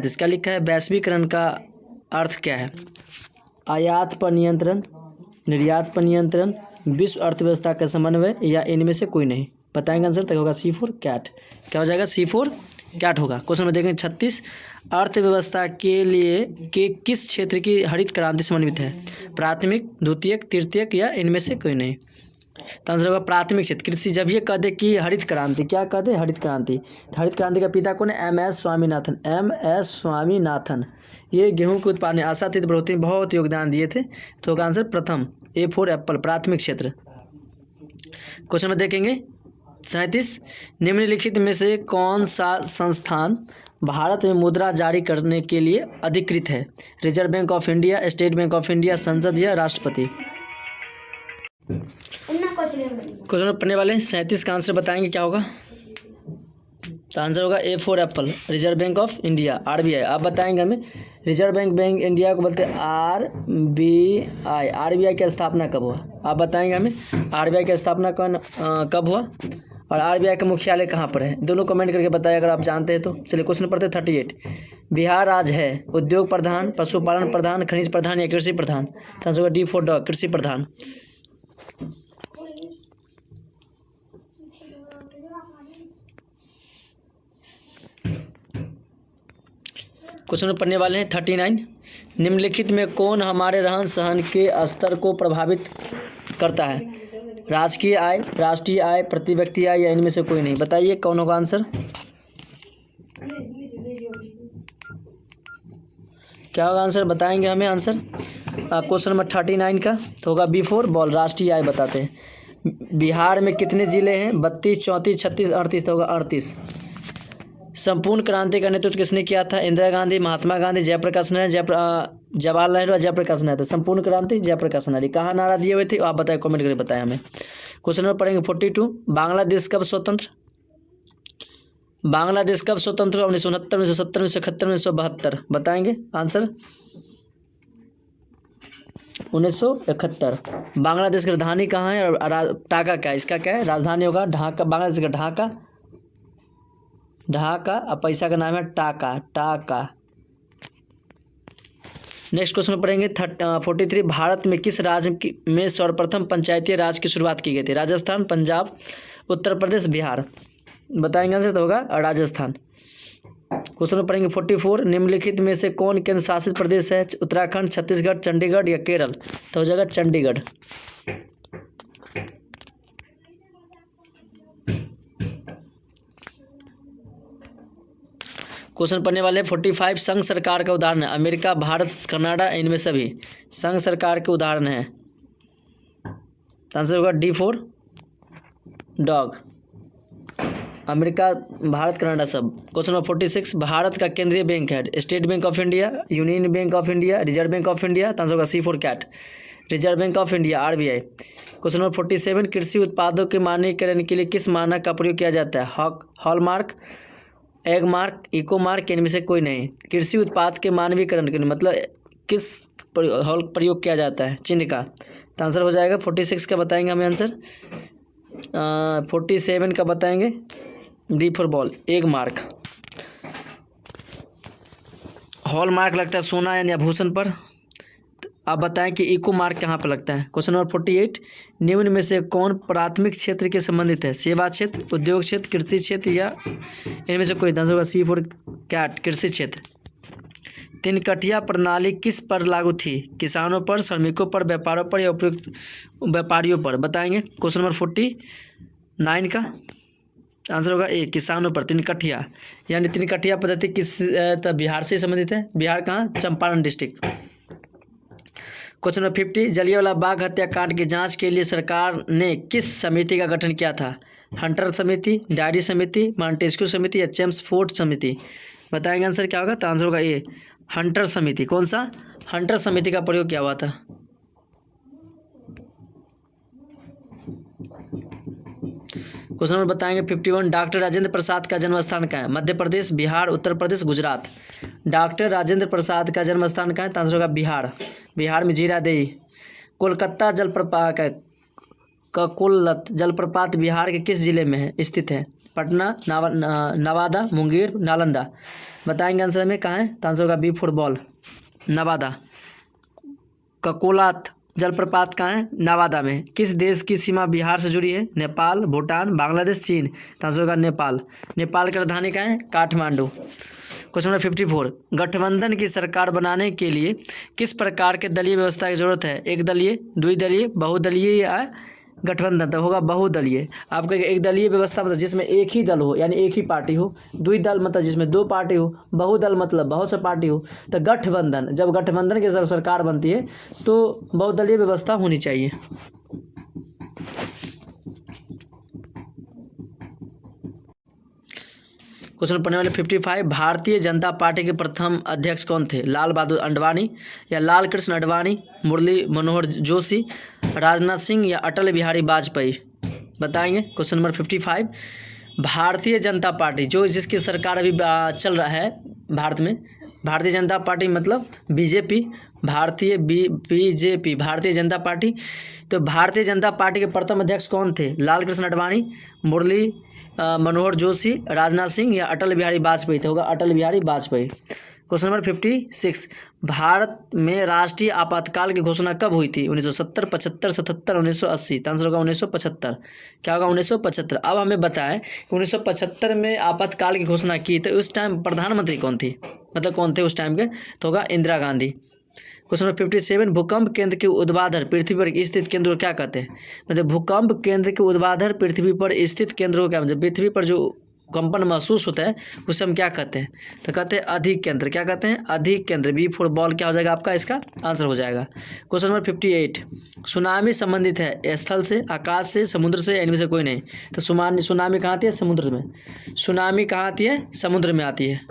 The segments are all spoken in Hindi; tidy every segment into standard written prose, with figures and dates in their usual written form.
37 क्या लिखा है, वैश्वीकरण का अर्थ क्या है, आयात पर नियंत्रण, निर्यात पर नियंत्रण, विश्व अर्थव्यवस्था का समन्वय या इनमें से कोई नहीं। बताएंगे आंसर, तक होगा C4 कैट। क्या हो जाएगा, C4 कैट होगा। क्वेश्चन में देखेंगे 36, अर्थव्यवस्था के लिए के किस क्षेत्र की हरित क्रांति समन्वित है, प्राथमिक, द्वितीयक, तृतीयक या इनमें से कोई नहीं। तो आंसर होगा प्राथमिक क्षेत्र कृषि। जब ये कह दे कि हरित क्रांति, क्या कह दे, हरित क्रांति, तो हरित क्रांति का पिता कौन है, MS स्वामीनाथन। MS स्वामीनाथन ये गेहूं के उत्पादन आशातीत बढ़ोतरी में बहुत योगदान दिए थे। तो होगा आंसर प्रथम, A4 एप्पल, प्राथमिक क्षेत्र। क्वेश्चन में देखेंगे 37, निम्नलिखित में से कौन सा संस्थान भारत में मुद्रा जारी करने के लिए अधिकृत है, reserve Bank of India, state Bank of India, संसद या राष्ट्रपति। क्वेश्चन पढ़ने वाले 37 का आंसर बताएंगे क्या होगा, तो आंसर होगा A4 Apple, reserve Bank of India, RBI। आप बताएंगे हमें, रिजर्व बैंक इंडिया को बोलते हैं RBI। RBI की स्थापना कब हुआ, आप बताएंगे हमें, RBI की स्थापना कब हुआ और RBI का मुख्यालय कहाँ पर है, दोनों कमेंट करके बताइए अगर आप जानते हैं तो। चलिए क्वेश्चन पढ़ते 38, बिहार राज्य है उद्योग प्रधान, पशुपालन प्रधान, खनिज प्रधान या कृषि प्रधान। तो आंसर होगा D4 डॉग, कृषि प्रधान। क्वेश्चन पढ़ने वाले हैं 39, निम्नलिखित में कौन हमारे रहन सहन के स्तर को प्रभावित करता है, राजकीय आय, राष्ट्रीय आय, प्रति व्यक्ति आय या इनमें से कोई नहीं। बताइए कौन होगा आंसर, क्या होगा आंसर, बताएंगे हमें आंसर। क्वेश्चन नंबर 39 का तो होगा B4 बॉल, राष्ट्रीय आय बताते हैं। बिहार में कितने जिले हैं, 32, 34, 36, 38। तो होगा 38। संपूर्ण क्रांति का नेतृत्व किसने किया था, इंदिरा गांधी, महात्मा गांधी, जयप्रकाश नारायण, जवाहरलाल नेहरू, जयप्रकाश नारायण। संपूर्ण क्रांति जयप्रकाश नारायण। कहाँ नारा दिए हुए थे आप बताएं, कमेंट करके बताएं हमें। क्वेश्चन नंबर पढ़ेंगे 42, बांग्लादेश कब स्वतंत्र, बांग्लादेश कब स्वतंत्र, 1969, 1970, 1971, 1972। बताएंगे आंसर, 1971। बांग्लादेश की राजधानी कहाँ है और ढाका क्या है, इसका क्या है, राजधानी होगा ढाका, बांग्लादेश का ढाका, ढाका। और पैसा का नाम है टाका। नेक्स्ट क्वेश्चन पढ़ेंगे 43, भारत में किस राज्य में सर्वप्रथम पंचायती राज की शुरुआत की गई थी, राजस्थान, पंजाब, उत्तर प्रदेश, बिहार। बताएंगे आंसर, तो होगा राजस्थान। क्वेश्चन पढ़ेंगे 44, निम्नलिखित में से कौन केंद्र शासित प्रदेश है, उत्तराखंड, छत्तीसगढ़, चंडीगढ़ या केरल। तो हो जाएगा चंडीगढ़। क्वेश्चन पढ़ने वाले 45, संघ सरकार का उदाहरण है, अमेरिका, भारत, कनाडा, इनमें सभी संघ सरकार के उदाहरण है। आंसर होगा D4 dog, America, Bharat, Canada सब। क्वेश्चन नंबर 46, भारत का केंद्रीय बैंक है, State Bank of India, Union Bank of India, Reserve Bank of India. Answer होगा C4 cat, Reserve Bank of India, RBI। Question number 47, कृषि उत्पादों के मानकीकरण के लिए किस मानक का प्रयोग किया जाता है, hallmark, Agmark, eco mark, इनमें से कोई नहीं। कृषि उत्पाद के मानवीकरण के लिए मतलब किस प्रयोग किया जाता है, चिन्ह का। तो आंसर हो जाएगा 46 का बताएंगे हमें आंसर, 47 का बताएंगे D4 ball, egg mark. Hall mark लगता है सोना यानी आभूषण पर। आप बताएं कि इको मार्क कहाँ पर लगता है। क्वेश्चन नंबर 48, निम्न में से कौन प्राथमिक क्षेत्र के संबंधित है, सेवा क्षेत्र, उद्योग क्षेत्र, कृषि क्षेत्र या इनमें से कोई। आंसर होगा C4 कैट, कृषि क्षेत्र। तिनकटिया प्रणाली किस पर लागू थी, किसानों पर, श्रमिकों पर, व्यापारों पर या उपयुक्त व्यापारियों पर। बताएंगे। क्वेश्चन नंबर 49 का आंसर होगा A, किसानों पर। तिनकटिया यानी तिनकटिया पद्धति किस बिहार से संबंधित है, बिहार कहाँ, Champaran district. Question number 50, Jallianwala Bagh हत्याकांड की जांच के लिए सरकार ने किस समिति का गठन किया था, हंटर समिति, डायरी समिति, मॉन्टेस्क्यू समिति या चेम्सफोर्ड समिति। बताएंगे आंसर क्या होगा। तो आंसर होगा A, हंटर समिति। कौन सा, हंटर समिति का प्रयोग किया हुआ था। क्वेश्चन नंबर बताएंगे 51, डॉक्टर राजेंद्र प्रसाद का जन्म स्थान कहाँ है, मध्य प्रदेश, बिहार, उत्तर प्रदेश, गुजरात। डॉक्टर राजेंद्र प्रसाद का जन्म स्थान कहाँ है। तो आंसर होगा बिहार, बिहार में जीरादेई। कोलकाता जलप्रपात का कोल्लत जलप्रपात बिहार के किस जिले में है स्थित है, पटना, नवादा, मुंगेर, नालंदा। बताएंगे आंसर में कहाँ है, तो आंसर होगा बी फॉर बॉल, नवादा। ककोलात जलप्रपात कहाँ है, नवादा में। किस देश की सीमा बिहार से जुड़ी है, नेपाल, भूटान, बांग्लादेश, चीन, तो आंसर होगा नेपाल। नेपाल की राजधानी कहाँ है, काठमांडू। क्वेश्चन नंबर 54, गठबंधन की सरकार बनाने के लिए किस प्रकार के दलीय व्यवस्था की जरूरत है, एक दलीय, द्विदलीय, बहुदलीय या गठबंधन, तो होगा बहुदलीय। आपका एक दलीय व्यवस्था मतलब जिसमें एक ही दल हो यानी एक ही पार्टी हो, द्विदल मतलब जिसमें दो पार्टी हो, बहुदल मतलब बहुत से पार्टी हो। तो गठबंधन, जब गठबंधन की सरकार बनती है तो बहुदलीय व्यवस्था होनी चाहिए। क्वेश्चन पढ़ने वाले 55, भारतीय जनता पार्टी के प्रथम अध्यक्ष कौन थे, लाल बहादुर आडवाणी या लाल कृष्ण आडवाणी, मुरली मनोहर जोशी, राजनाथ सिंह या अटल बिहारी वाजपेयी, बताएंगे। Question number 55, Bharatiya Janata party जो जिसकी सरकार अभी चल रहा है भारत में, भारतीय जनता पार्टी मतलब BJP, BJP Bharatiya Janata party. तो भारतीय जनता पार्टी के प्रथम अध्यक्ष कौन थे, लाल कृष्ण आडवाणी, मुरली मनोहर जोशी, राजनाथ सिंह या अटल बिहारी वाजपेयी, तो होगा अटल बिहारी वाजपेयी। क्वेश्चन नंबर 56, भारत में राष्ट्रीय आपातकाल की घोषणा कब हुई थी, 1970, 75, 77, 1980, तो आंसर होगा 1975। क्या होगा 1975। अब हमें बताएं कि 1975 में आपातकाल की घोषणा की तो उस टाइम प्रधानमंत्री कौन थी, मतलब कौन थे उस टाइम के, तो होगा इंदिरा गांधी। क्वेश्चन नंबर 57, भूकंप केंद्र के ऊर्ध्वाधर पृथ्वी पर स्थित केंद्र को क्या कहते हैं, मतलब भूकंप केंद्र के ऊर्ध्वाधर पृथ्वी पर स्थित केंद्र को क्या, मतलब पृथ्वी पर जो कंपन महसूस होता है उसे हम क्या कहते हैं, तो कहते हैं अधिक केंद्र। क्या कहते हैं, अधिक केंद्र। बी फॉर बॉल क्या हो जाएगा आपका, इसका आंसर हो जाएगा। क्वेश्चन नंबर 58, सुनामी संबंधित है स्थल से, आकाश से, समुद्र से, इनमें से कोई नहीं। तो सुनामी कहाँ आती है, समुद्र में। सुनामी कहाँ आती है, समुद्र में आती है।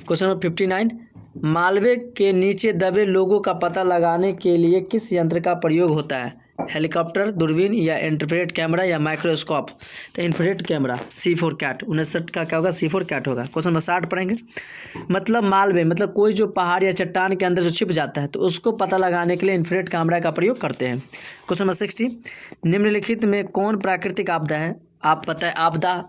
क्वेश्चन नंबर 59, मालवे के नीचे दबे लोगों का पता लगाने के लिए किस यंत्र का प्रयोग होता है, हेलीकॉप्टर, दूरबीन या इंफ्रारेड कैमरा या माइक्रोस्कोप, तो infrared camera. C for cat. 59 का क्या होगा, सी फॉर कैट होगा। क्वेश्चन नंबर 60 पढ़ेंगे। मतलब मालवे मतलब कोई जो पहाड़ या चट्टान के अंदर जो छिप जाता है तो उसको पता लगाने के लिए इंफ्रारेड कैमरा का प्रयोग करते हैं। क्वेश्चन नंबर 60, निम्नलिखित में कौन प्राकृतिक आपदा है, आप पता है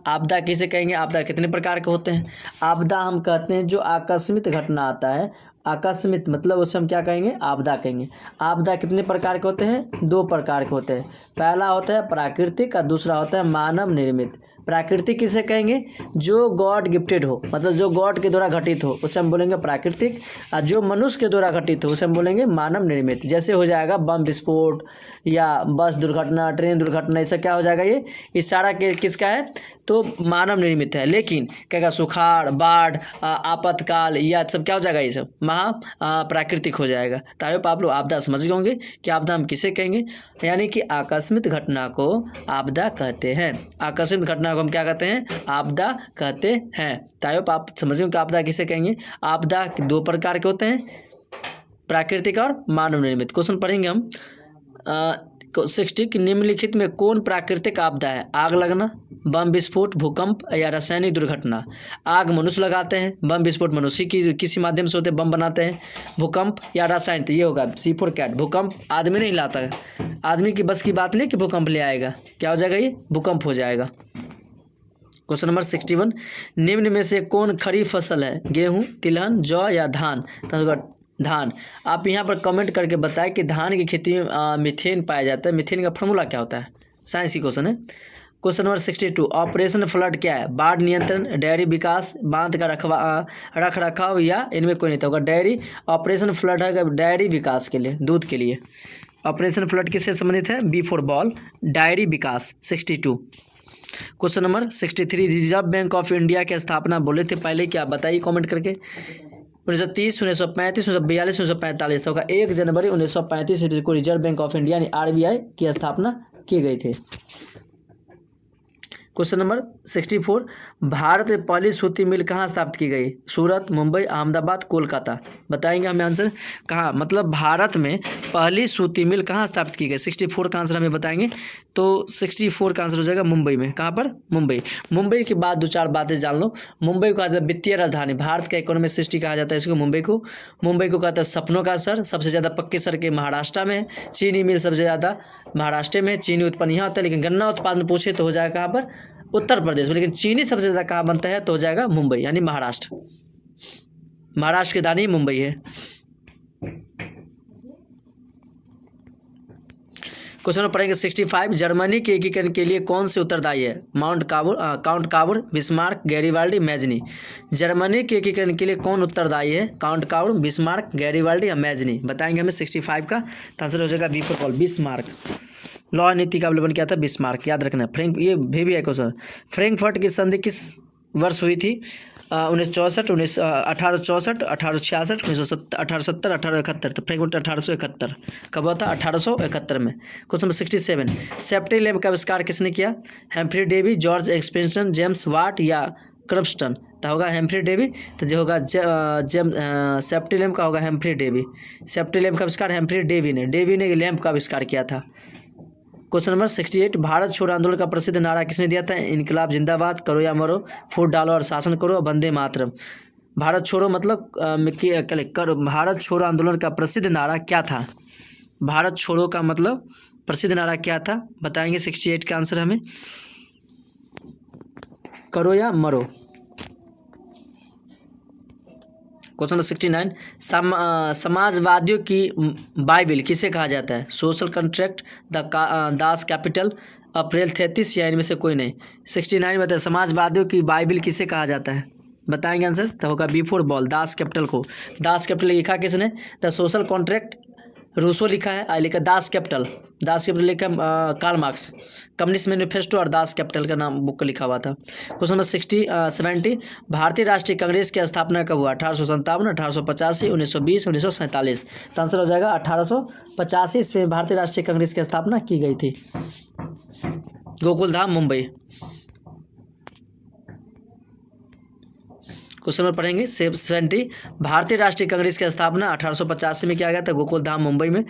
आपदा किसे कहेंगे, आपदा कितने प्रकार के होते हैं। आपदा हम कहते हैं जो आकस्मिक घटना आता है, आकस्मिक मतलब उसे हम क्या कहेंगे, आपदा कहेंगे। आपदा कितने प्रकार के होते हैं, दो प्रकार के होते हैं। पहला होता है प्राकृतिक और दूसरा होता है मानव निर्मित। प्राकृतिक किसे कहेंगे, जो गॉड गिफ्टेड हो, मतलब जो गॉड के द्वारा घटित हो उसे हम बोलेंगे प्राकृतिक, और जो मनुष्य के द्वारा घटित हो उसे हम बोलेंगे मानव निर्मित। जैसे हो जाएगा बम विस्फोट या बस दुर्घटना, ट्रेन दुर्घटना, ये सब क्या हो जाएगा, ये सारा किसका है, तो मानव निर्मित है। लेकिन क्या सुखाड़, बाढ़, आपातकाल या सब क्या हो जाएगा, ये सब प्राकृतिक हो जाएगा। तो आप लोग आपदा समझ गए होंगे कि आपदा हम किसे कहेंगे, यानी कि आकस्मिक घटना को आपदा कहते हैं। आकस्मिक घटना को हम क्या कहते हैं, आपदा कहते हैं। तो आप समझ गए कि आपदा किसे कहेंगे। आपदा दो प्रकार के होते हैं, प्राकृतिक और मानव निर्मित। क्वेश्चन पढ़ेंगे हम 60 कि निम्नलिखित में कौन प्राकृतिक आपदा है, आग लगना, बम विस्फोट, भूकंप या रासायनिक दुर्घटना। आग मनुष्य लगाते हैं, बम विस्फोट मनुष्य की किसी माध्यम से होते हैं, बम बनाते हैं, भूकंप या रासायनिक, तो ये होगा सी फॉर कैट। भूकंप आदमी नहीं लाता है, आदमी की बस की बात नहीं कि भूकंप ले आएगा, क्या हो जाएगा, ये भूकंप हो जाएगा। क्वेश्चन नंबर 61, निम्न में से कौन खरीफ फसल है, गेहूं, तिलहन, जौ या धान, तो धान। आप यहाँ पर कमेंट करके बताएं कि धान की खेती में मीथेन पाया जाता है, मीथेन का फॉर्मूला क्या होता है, साइंस की क्वेश्चन है। क्वेश्चन नंबर 62, ऑपरेशन फ्लड क्या है, बाढ़ नियंत्रण, डेयरी विकास, बांध का रख रखाव या इनमें कोई नहीं होगा। डेयरी ऑपरेशन फ्लड है डेयरी विकास के लिए, दूध के लिए। ऑपरेशन फ्लड किससे संबंधित है, बी फॉर बॉल, डेयरी विकास। 62। Question number 63, Reserve Bank of India की स्थापना बोले थे पहले, क्या बताइए कमेंट करके। 1930, 1935, 1942, 1945 होगा 1 जनवरी 1935 को रिजर्व बैंक ऑफ इंडिया यानी RBI की स्थापना की गई थी। क्वेश्चन नंबर 64, भारत में पहली सूती मिल कहाँ स्थापित की गई, सूरत, मुंबई, अहमदाबाद, कोलकाता, बताएंगे हमें आंसर कहाँ, मतलब भारत में पहली सूती मिल कहाँ स्थापित की गई। 64 का आंसर हमें बताएंगे, तो 64 का आंसर हो जाएगा मुंबई में। कहाँ पर, मुंबई। मुंबई के बाद दो चार बातें जान लो। मुंबई को कहते हैं वित्तीय राजधानी, भारत का इकोनॉमिक सिटी कहा जाता है इसको, मुंबई को। मुंबई को कहता है सपनों का शहर, सबसे ज़्यादा पक्के सड़कें महाराष्ट्र में, चीनी मिल सबसे ज़्यादा महाराष्ट्र में, चीनी उत्पन्न यहाँ होता है। लेकिन गन्ना उत्पादन पूछे तो हो जाएगा कहाँ पर, उत्तर प्रदेश में, लेकिन चीनी सबसे ज़्यादा कहाँ बनता है तो हो जाएगा मुंबई यानी महाराष्ट्र। महाराष्ट्र की राजधानी मुंबई है। क्वेश्चन पढ़ेंगे 65। जर्मनी के एकीकरण के लिए कौन से उत्तरदायी है? Count Cavour, Bismarck, Garibaldi, Mazzini. Germany के एकीकरण के लिए कौन उत्तरदायी है? काउंट काबुर, बिस्मार्क, गैरीबाल्डी या मैजनी? बताएंगे हमें 65 का। तो आंसर हो जाएगा बी फॉर बॉल, बिस्मार्क। लौ नीति का अवलंबन किया था बिस्मार्क, याद रखना। ये भी है क्वेश्चन। फ्रैंकफर्ट की संधि किस वर्ष हुई थी? 1964, 1864, 1866, 1870, 1871। तो फ्रैंकफर्ट 1871 कब हुआ था? 1871 में। Question number 67। सेफ्टी लैम्प का आविष्कार किसने किया? Humphry Davy, George Stephenson, James Watt या क्रम्पटन? तो होगा हेम्फ्री डेवी। तो जो होगा सेफ्टी लैम्प का होगा हेम्फ्री डेवी। सेफ्टी लैम्प का आविष्कार हेम्फ्री डेवी ने लैम्प का आविष्कार किया था। Question number 68। भारत छोड़ो आंदोलन का प्रसिद्ध नारा किसने दिया था? इनकलाब जिंदाबाद, करो या मरो, फूट डालो और शासन करो, वंदे मातरम। भारत छोड़ो मतलब भारत छोड़ो आंदोलन का प्रसिद्ध नारा क्या था? भारत छोड़ो का मतलब प्रसिद्ध नारा क्या था? बताएंगे 68 का आंसर हमें। करो या मरो। Question number 69। समाजवादियों की बाइबिल किसे कहा जाता है? सोशल कॉन्ट्रैक्ट, दास कैपिटल, अप्रैल 33 या इनमें से कोई नहीं? 69 में बताए समाजवादियों की बाइबिल किसे कहा जाता है? बताएंगे आंसर। तो होगा B for ball, Das Kapital को। दास कैपिटल लिखा किसने? द सोशल कॉन्ट्रैक्ट रूसो लिखा है, लिखा दास कैपिटल लिखा कार्ल मार्क्स, कम्युनिस्ट मैनिफेस्टो और दास कैपिटल का नाम बुक लिखा हुआ था। Question number 70। भारतीय राष्ट्रीय कांग्रेस की स्थापना कब हुआ? 1857, 1885, 1920, 1947। तो आंसर हो जाएगा 1885 ईस्वी में भारतीय राष्ट्रीय कांग्रेस की स्थापना की गई थी। गोकुलधाम मुंबई। क्वेश्चन नंबर पढ़ेंगे 70। भारतीय राष्ट्रीय कांग्रेस की स्थापना 1885 में किया गया था, गोकुलधाम मुंबई में।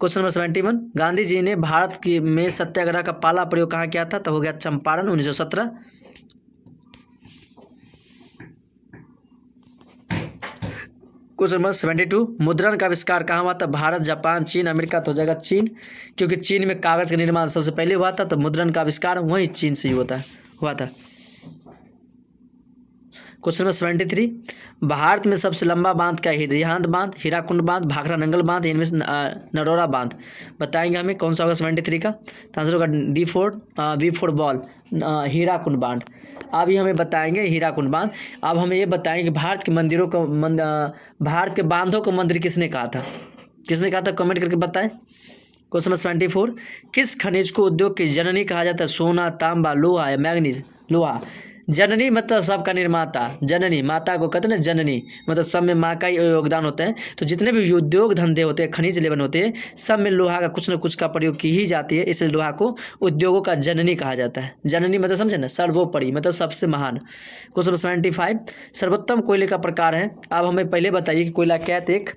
Question number 71। गांधी जी ने भारत में सत्याग्रह का पहला प्रयोग कहाँ किया था? तो हो गया चंपारण, 1917। Question number 72। मुद्रण का आविष्कार कहाँ हुआ था? भारत, जापान, चीन, अमेरिका। तो हो जाएगा चीन, क्योंकि चीन में कागज का निर्माण सबसे पहले हुआ था, तो मुद्रण का आविष्कार वहीं चीन से हुआ था। Question number 73। भारत में सबसे लंबा बांध क्या है? रिहांद बांध, हीराकुंड बांध, भाखड़ा नंगल बांध, इनमें से नरोरा बांध। बताएंगे हमें कौन सा होगा 73 का? तो आंसर होगा बी फॉर बॉल, हीराकुंड बांध। अभी हमें बताएंगे हीराकुंड बांध। अब हमें ये बताएंगे कि भारत के बांधों को मंदिर किसने कहा था? कमेंट करके बताएं। Question number 74। किस खनिज को उद्योग की जननी कहा जाता है? सोना, तांबा, लोहा या मैग्नीज? लोहा। जननी मतलब सबका निर्माता, जननी माता को कहते हैं ना, जननी मतलब सब में माँ का ही योगदान होता है। तो जितने भी उद्योग धंधे होते हैं, खनिज लेवन होते हैं, सब में लोहा का कुछ न कुछ का प्रयोग की ही जाती है, इसलिए लोहा को उद्योगों का जननी कहा जाता है। जननी मतलब समझे ना, सर्वोपरि मतलब सबसे महान। क्वेश्चन 75। सर्वोत्तम कोयले का प्रकार है। अब हमें पहले बताइए कि कोयला क्या है? एक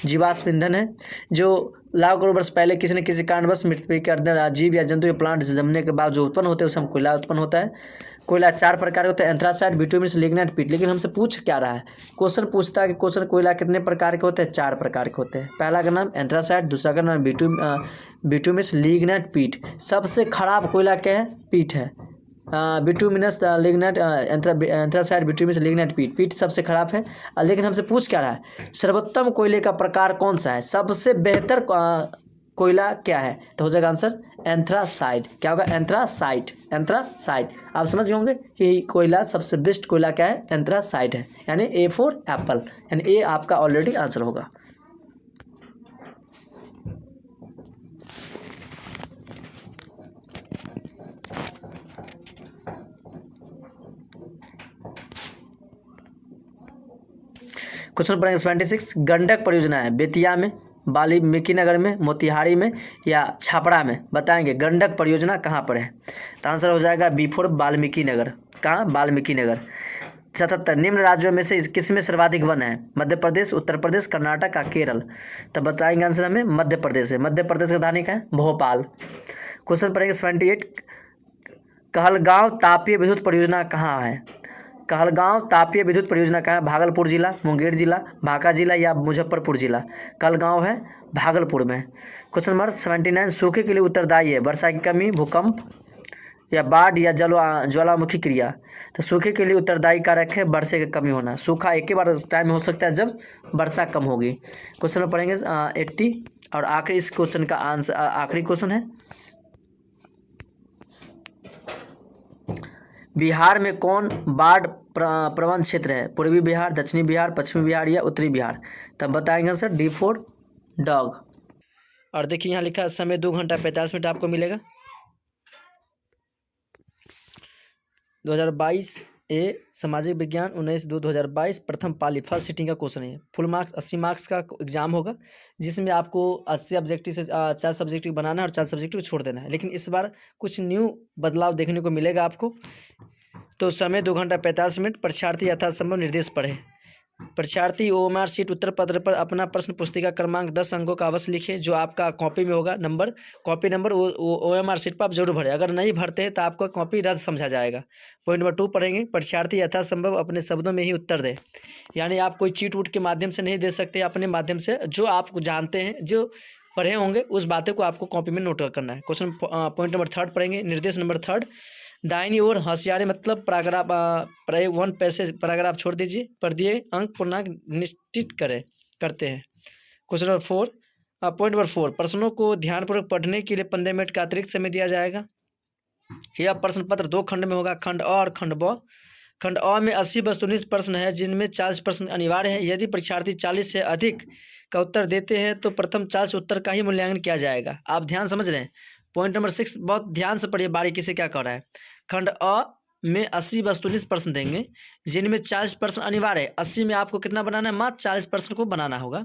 जीवाश्म ईंधन है जो लाखों करोड़ वर्ष पहले किसी न किसी कारणवश मृत्यु के अंदर जीव या जंतु या प्लांट से जमने के बाद जो उत्पन्न होते हैं उसे हम कोयला उत्पन्न होता है। कोयला 4 प्रकार के होते हैं, एंथ्रासाइट, बिटुमिनस, लिग्नाइट, पीट। लेकिन हमसे पूछ क्या रहा है? क्वेश्चन पूछता है कि क्वेश्चन कोयला कितने प्रकार के होते हैं? 4 प्रकार के होते हैं। पहला का नाम एंथ्रासाइट, दूसरा का नाम बिटुमिनस, लिग्नाइट, पीट। सबसे खराब कोयला क्या है? पीट है। Bituminous, lignite, anthracite, bituminous, lignite, पीट सबसे खराब है। लेकिन हमसे पूछ क्या रहा है? सर्वोत्तम कोयले का प्रकार कौन सा है? सबसे बेहतर कोयला क्या है? तो हो जाएगा आंसर एंथ्रासाइट। क्या होगा? एंथ्रासाइट। आप समझ गए होंगे कि कोयला सबसे बेस्ट कोयला क्या है? एंथ्रासाइट है, यानी ए फॉर एप्पल, यानी ए आपका ऑलरेडी आंसर होगा। क्वेश्चन पढ़ेंगे 76। गंडक परियोजना है बेतिया में, वाल्मीकि नगर में, मोतिहारी में या छापड़ा में? बताएंगे गंडक परियोजना कहाँ पर है? तो आंसर हो जाएगा बी फॉर वाल्मीकि नगर। कहाँ? वाल्मीकि नगर। 77। निम्न राज्यों में से किसमें सर्वाधिक वन है? मध्य प्रदेश, उत्तर प्रदेश, कर्नाटक का केरल? तो बताएंगे आंसर हमें मध्य प्रदेश है। मध्य प्रदेश का राजधानी क्या है? भोपाल। क्वेश्चन पढ़ेंगे 78। कहलगांव तापीय विद्युत परियोजना कहाँ है? कहलगांव तापीय विद्युत परियोजना कहाँ है? भागलपुर जिला, मुंगेर जिला, बांका जिला या मुजफ्फरपुर जिला? कहलगांव है भागलपुर में। Question number 79। सूखे के लिए उत्तरदायी है वर्षा की कमी, भूकंप या बाढ़ या ज्वालामुखी क्रिया। तो सूखे के लिए उत्तरदायी कारक है वर्षा की कमी होना। सूखा एक ही बार टाइम में हो सकता है जब वर्षा कम होगी। क्वेश्चन में पढ़ेंगे 80 और आखिरी इस क्वेश्चन का आंसर आखिरी क्वेश्चन है, बिहार में कौन बाढ़ प्रवण क्षेत्र है? पूर्वी बिहार, दक्षिणी बिहार, पश्चिमी बिहार या उत्तरी बिहार? तब बताएंगे सर D4 डॉग। और देखिए यहाँ लिखा है समय 2 घंटा 45 मिनट आपको मिलेगा। 2022 ए सामाजिक विज्ञान 19/2/2022 प्रथम पाली फर्स्ट सिटिंग का क्वेश्चन है। फुल मार्क्स 80 मार्क्स का एग्जाम होगा, जिसमें आपको 80 ऑब्जेक्टिव से 4 सब्जेक्टिव बनाना है और 4 सब्जेक्टिव छोड़ देना है। लेकिन इस बार कुछ न्यू बदलाव देखने को मिलेगा आपको। तो समय 2 घंटा 45 मिनट। परीक्षार्थी यथासंभव निर्देश पढ़े। परीक्षार्थी OMR शीट उत्तर पत्र पर अपना प्रश्न पुस्तिका क्रमांक 10 अंकों का अवश्य लिखे, जो आपका कॉपी में होगा नंबर, कॉपी नंबर वो OMR शीट पर आप जरूर भरें। अगर नहीं भरते हैं तो आपका कॉपी रद्द समझा जाएगा। पॉइंट नंबर 2 पढ़ेंगे, परीक्षार्थी यथासंभव अपने शब्दों में ही उत्तर दे। यानी आप कोई चीट वूट के माध्यम से नहीं दे सकते, अपने माध्यम से जो आप जानते हैं, जो पढ़े होंगे उस बातें को आपको कॉपी में नोट करना है। क्वेश्चन पॉइंट नंबर 3 पढ़ेंगे, निर्देश नंबर 3, दाहिनी ओर होशियारी मतलब पैराग्राफ 1 पैसे पैराग्राफ छोड़ दीजिए, पर दिए अंक पूर्णांक निश्चित करते हैं। क्वेश्चन नंबर 4 पॉइंट नंबर 4, प्रश्नों को ध्यानपूर्वक पढ़ने के लिए 15 मिनट का अतिरिक्त समय दिया जाएगा। यह प्रश्न पत्र 2 खंड में होगा, खंड अ और खंड ब। खंड अ में 80 वस्तुनिष्ठ प्रश्न है, जिनमें 40 प्रश्न अनिवार्य है। यदि परीक्षार्थी 40 से अधिक का उत्तर देते हैं तो प्रथम 40 उत्तर का ही मूल्यांकन किया जाएगा। आप ध्यान समझ रहे हैं। पॉइंट नंबर 6 बहुत ध्यान से पढ़िए, बारीकी से क्या कर रहा है। खंड अ में 80 वस्तुनिष्ठ प्रश्न देंगे, जिनमें 40 प्रश्न अनिवार्य है। 80 में आपको कितना बनाना है? मात्र 40 प्रश्न को बनाना होगा।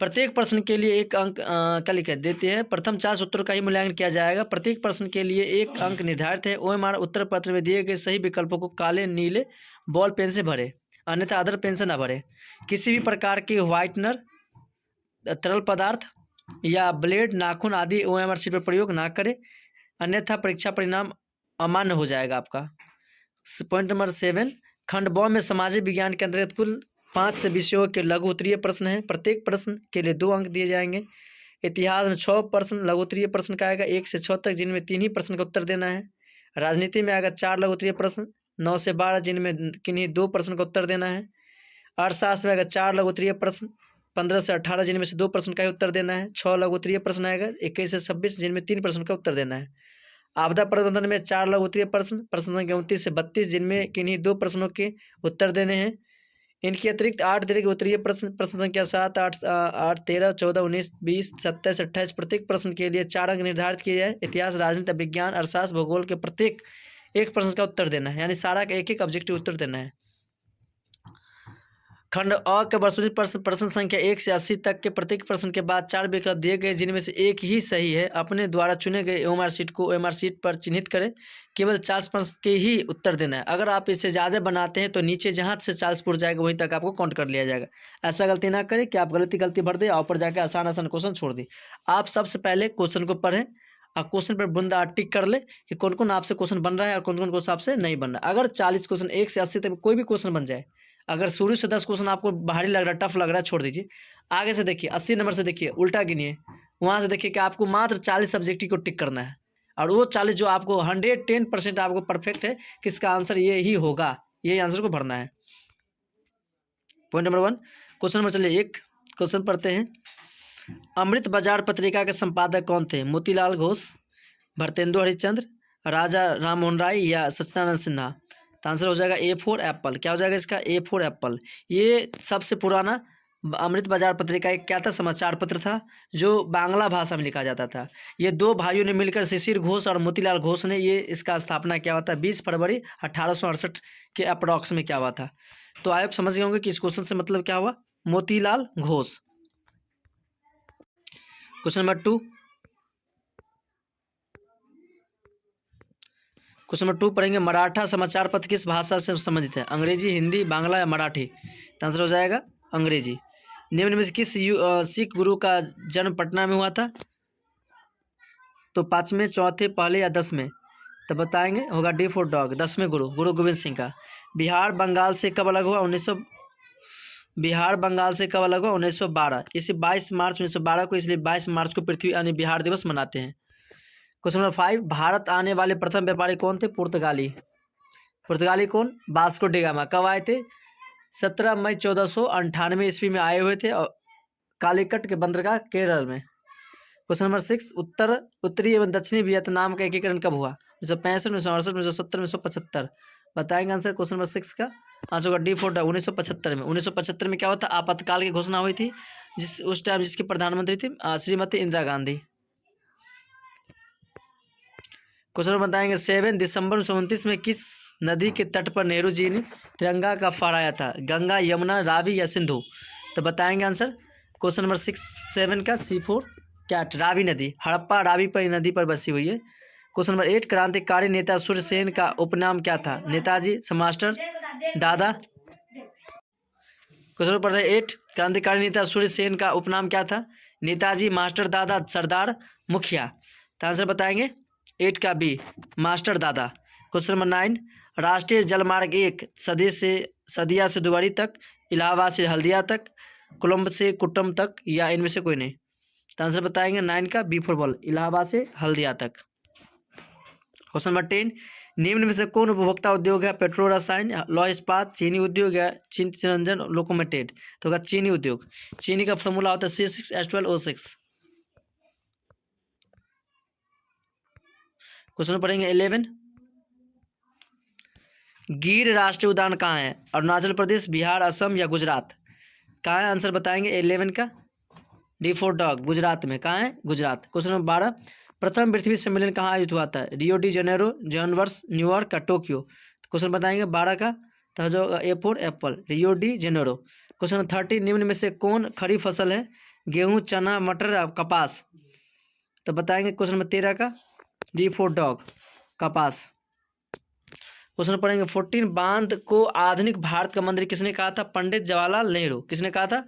प्रत्येक प्रश्न के लिए 1 अंक क्या लिख देते हैं, प्रथम 40 उत्तरों का ही मूल्यांकन किया जाएगा। प्रत्येक प्रश्न के लिए 1 अंक निर्धारित है। OMR उत्तर पत्र में दिए गए सही विकल्पों को काले नीले बॉल पेन से भरे, अन्यथा अदर पेन से न भरे। किसी भी प्रकार के व्हाइटनर, तरल पदार्थ या ब्लेड, नाखून आदि OMR शीट पर प्रयोग ना करें, अन्यथा परीक्षा परिणाम अमान्य हो जाएगा आपका। पॉइंट नंबर 7, खंड ब में सामाजिक विज्ञान के अंतर्गत कुल 5 से विषयों के लघु उत्तरीय प्रश्न हैं। प्रत्येक प्रश्न के लिए 2 अंक दिए जाएंगे। इतिहास में 6 प्रश्न लघु उत्तरीय प्रश्न का आएगा 1 से 6 तक, जिनमें 3 ही प्रश्न का उत्तर देना है। राजनीति में आएगा 4 लघु उत्तरीय प्रश्न 9 से 12, जिनमें किन्हीं 2 प्रश्न का उत्तर देना है। अर्थशास्त्र में आएगा 4 लघु उत्तरीय प्रश्न 15 से 18, जिनमें से 2 प्रश्न का ही उत्तर देना है। 6 लघु उत्तरीय प्रश्न आएगा 21 से 26, जिनमें 3 प्रश्न का उत्तर देना है। आपदा प्रबंधन में 4 लघु उत्तरीय प्रश्न संख्या 29 से 32, जिनमें किन्हीं 2 प्रश्नों के उत्तर देने हैं। इनके अतिरिक्त 8 दीर्घ उत्तरीय प्रश्न संख्या 7, 8, 13, 14, 19, 20, 27, 28 प्रत्येक प्रश्न के लिए 4 अंक निर्धारित किए जाए। इतिहास, राजनीति, विज्ञान, अर्थशास्त्र, भूगोल के प्रत्येक 1 प्रश्न का उत्तर देना है, यानी सारा का 1-1 ऑब्जेक्टिव उत्तर देना है। खंड अ के वस्तुनिष्ठ प्रश्न संख्या 1 से 80 तक के प्रत्येक प्रश्न के बाद 4 विकल्प दिए गए, जिनमें से 1 ही सही है। अपने द्वारा चुने गए OMR शीट को OMR शीट पर चिन्हित करें। केवल 40 प्रश्न के ही उत्तर देना है। अगर आप इससे ज़्यादा बनाते हैं तो नीचे जहाँ से 40 पूरा जाएगा वहीं तक आपको काउंट कर लिया जाएगा। ऐसा गलती ना करें कि आप गलती भर दें और ऊपर जाकर आसान क्वेश्चन छोड़ दें। आप सबसे पहले क्वेश्चन को पढ़ें और क्वेश्चन पर बूंदा टिक कर ले कि कौन कौन आपसे क्वेश्चन बन रहा है और कौन कौन क्वेश्चन आपसे नहीं बन रहा है। अगर 40 क्वेश्चन 1 से 80 तक कोई भी क्वेश्चन बन जाए, अगर शुरू से 10 क्वेश्चन आपको भारी लग रहा है, टफ लग रहा है, छोड़ दीजिए। आगे से देखिए 80 नंबर से देखिए, उल्टा गिनिए, वहाँ से देखिए कि आपको मात्र 40 सब्जेक्टिव को टिक करना है और वो 40 जो आपको 110% आपको परफेक्ट है कि इसका आंसर ये ही होगा, यही आंसर को भरना है। पॉइंट नंबर 1 क्वेश्चन नंबर चलिए 1 क्वेश्चन पढ़ते हैं। अमृत बाजार पत्रिका के संपादक कौन थे? मोतीलाल घोष, भारतेंदु हरिश्चंद्र, राजा राममोहन राय या सच्चिदानंद सिन्हा? तो आंसर हो जाएगा A4 एप्पल। क्या हो जाएगा इसका? A4 Apple. ये सबसे पुराना अमृत बाजार पत्रिका एक क्या था? समाचार पत्र था जो बांग्ला भाषा में लिखा जाता था। ये 2 भाइयों ने मिलकर शिशिर घोष और मोतीलाल घोष ने ये इसका स्थापना किया हुआ था 20 फरवरी 1868 के अप्रॉक्स में क्या हुआ था। तो आप समझ गए होंगे कि इस क्वेश्चन से मतलब क्या हुआ, Motilal Ghosh. Question number 2 question number 2 पढ़ेंगे। मराठा समाचार पत्र किस भाषा से संबंधित है? अंग्रेजी, हिंदी, बांग्ला या मराठी? तो आंसर हो जाएगा अंग्रेजी। निम्न में से किस सिख गुरु का जन्म पटना में हुआ था? तो 5वें, 4थे, पहले या 10वें? तो बताएंगे, होगा D4 डॉग, 10वें गुरु गोविंद सिंह का। बिहार बंगाल से कब अलग हुआ? 1912। इसे 22 मार्च 1912 को, इसलिए 22 मार्च को पृथ्वी यानी बिहार दिवस मनाते हैं। क्वेश्चन नंबर 5, भारत आने वाले प्रथम व्यापारी कौन थे? पुर्तगाली। पुर्तगाली कौन? Vasco D gamma. कब आए थे? 17 मई 1498 ईस्वी में आए हुए थे और कालीकट के बंदरगाह केरल में। क्वेश्चन नंबर 6, उत्तरी एवं दक्षिणी वियतनाम का एकीकरण कब हुआ? 1965, 1968, 1970, 1975। बताएंगे आंसर क्वेश्चन नंबर 6 का। आंसर होगा D4 1975 में। 1975 में क्या हुआ था? आपातकाल की घोषणा हुई थी उस टाइम जिसकी प्रधानमंत्री थी श्रीमती इंदिरा गांधी। क्वेश्चन नंबर बताएंगे 7, दिसंबर 1929 में किस नदी के तट पर नेहरू जी ने तिरंगा का फहराया था? गंगा, यमुना, रावी या सिंधु? तो बताएंगे आंसर क्वेश्चन नंबर 7 का C4 कैट, रावी नदी। हड़प्पा रावी पर नदी पर बसी हुई है। क्वेश्चन नंबर 8, क्रांतिकारी नेता सूर्यसेन का उपनाम क्या था? नेताजी, मास्टर, दादा। क्वेश्चन नंबर 8, क्रांतिकारी नेता सूर्यसेन का उपनाम क्या था? नेताजी, मास्टर, दादा, सरदार, मुखिया। तो आंसर बताएंगे 8 का B, मास्टर दादा। क्वेश्चन नंबर 9, राष्ट्रीय जलमार्ग 1 सदिया से दुवारी तक, इलाहाबाद से हल्दिया तक, कोलंब से कुट्टम तक या इनमें से कोई नहीं? तो आंसर बताएंगे 9 का B फुटबॉल, इलाहाबाद से हल्दिया तक। क्वेश्चन नंबर 10, निम्न में से कौन उपभोक्ता उद्योग है? पेट्रो रसायन, लौह इस्पात, चीनी उद्योग या चिरंजन लोकोमेटेड? तो होगा चीनी उद्योग। चीनी का फॉर्मूला होता है C6H12O6। क्वेश्चन पढ़ेंगे 11, गिर राष्ट्रीय उद्यान कहाँ है? अरुणाचल प्रदेश, बिहार, असम या गुजरात? कहाँ है? आंसर बताएंगे 11 का D4 डॉग, गुजरात में। कहाँ है? गुजरात। क्वेश्चन नंबर 12, प्रथम पृथ्वी सम्मेलन कहाँ आयोजित हुआ था? रियो डी जेनेरो, जॉनवर्स, न्यूयॉर्क का टोक्यो? क्वेश्चन बताएंगे 12 का, तो जो A4 Apple, Rio de Janeiro. Question number 30, निम्न में से कौन खड़ी फसल है? गेहूं, चना, मटर, कपास? तो बताएंगे क्वेश्चन नंबर 13 का D4 डॉग, कपास। क्वेश्चन पढ़ेंगे 14, बांध को आधुनिक भारत का मंदिर किसने कहा था? पंडित जवाहरलाल नेहरू। किसने कहा था?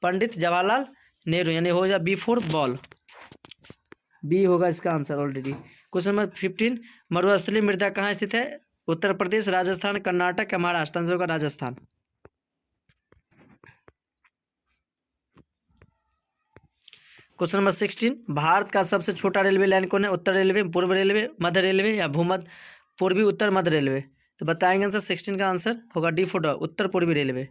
पंडित जवाहरलाल नेहरू। यानी हो जाए B4 बॉल, बी होगा इसका आंसर ऑलरेडी। क्वेश्चन नंबर 15, मरुस्थलीय मृदा कहाँ स्थित है? उत्तर प्रदेश, राजस्थान, कर्नाटक या महाराष्ट्र? आंसर होगा राजस्थान। क्वेश्चन नंबर 16, भारत का सबसे छोटा रेलवे लाइन कौन है? उत्तर रेलवे, पूर्व रेलवे, मध्य रेलवे या भूमध्य पूर्वी उत्तर मध्य रेलवे? तो बताएंगे आंसर 16 का आंसर होगा D4 उत्तर पूर्वी रेलवे।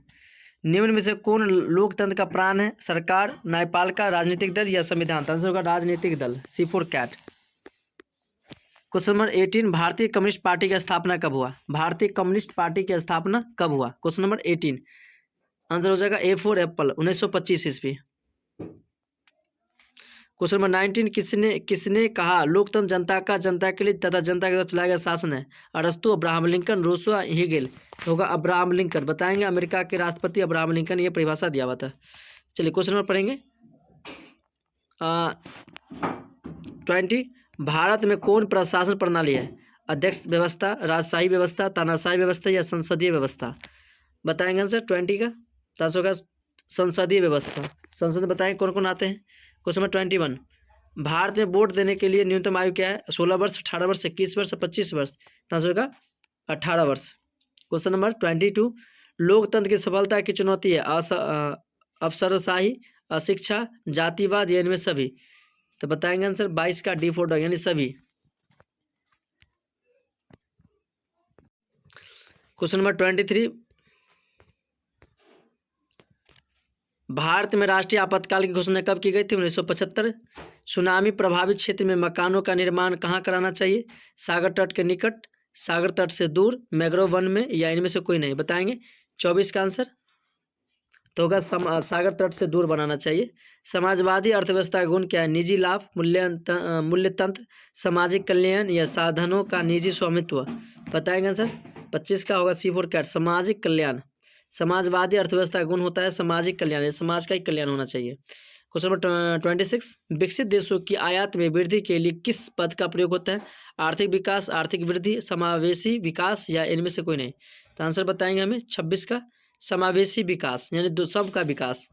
निम्न में से कौन लोकतंत्र का प्राण है? सरकार, न्यायपालिका, राजनीतिक दल या संविधान? तो आंसर होगा राजनीतिक दल, C4 कैट। क्वेश्चन नंबर 18, भारतीय कम्युनिस्ट पार्टी की स्थापना कब हुआ? भारतीय कम्युनिस्ट पार्टी की स्थापना कब हुआ? क्वेश्चन नंबर 18 आंसर हो जाएगा A4 एप्पल, 1925 ईस्वी। क्वेश्चन नंबर 19, किसने कहा लोकतंत्र जनता का, जनता के लिए तथा जनता के द्वारा चलाया गया शासन है? अरस्तु, अब्राहम लिंकन, रूसो, हीगेल? होगा अब्राहम लिंकन। बताएंगे अमेरिका के राष्ट्रपति अब्राहम लिंकन, ये परिभाषा दिया हुआ था। चलिए क्वेश्चन नंबर पढ़ेंगे 20, भारत में कौन प्रशासन प्रणाली है? अध्यक्ष व्यवस्था, राजशाही व्यवस्था, तानाशाही व्यवस्था या संसदीय व्यवस्था? बताएंगे आंसर 20 का, तो होगा संसदीय व्यवस्था। संसद में बताएंगे कौन कौन आते हैं। क्वेश्चन नंबर 21, भारत में वोट देने के लिए न्यूनतम आयु क्या है? 16 वर्ष, 18 वर्ष, 21 वर्ष, 25 वर्ष? तो आंसर होगा 18 वर्ष। क्वेश्चन नंबर 22, लोकतंत्र की सफलता की चुनौती है? अफसरशाही, अशिक्षा, जातिवाद या इनमें सभी? तो बताएंगे आंसर 22 का D4 यानी सभी। क्वेश्चन नंबर 23, भारत में राष्ट्रीय आपातकाल की घोषणा कब की गई थी? 1975। सुनामी प्रभावित क्षेत्र में मकानों का निर्माण कहाँ कराना चाहिए? सागर तट के निकट, सागर तट से दूर, मैंग्रोव वन में या इनमें से कोई नहीं? बताएंगे 24 का आंसर तो होगा सागर तट से दूर बनाना चाहिए। समाजवादी अर्थव्यवस्था का गुण क्या है? निजी लाभ, मूल्य तंत्र, सामाजिक कल्याण या साधनों का निजी स्वामित्व? बताएंगे आंसर 25 का होगा C4 कैट, सामाजिक कल्याण। समाजवादी अर्थव्यवस्था का गुण होता है सामाजिक कल्याण, समाज का ही कल्याण होना चाहिए। क्वेश्चन नंबर 26, विकसित देशों की आयात में वृद्धि के लिए किस पद का प्रयोग होता है? आर्थिक विकास, आर्थिक वृद्धि, समावेशी विकास या इनमें से कोई नहीं? तो आंसर बताएंगे हमें 26 का समावेशी विकास, यानी दो सब का विकास।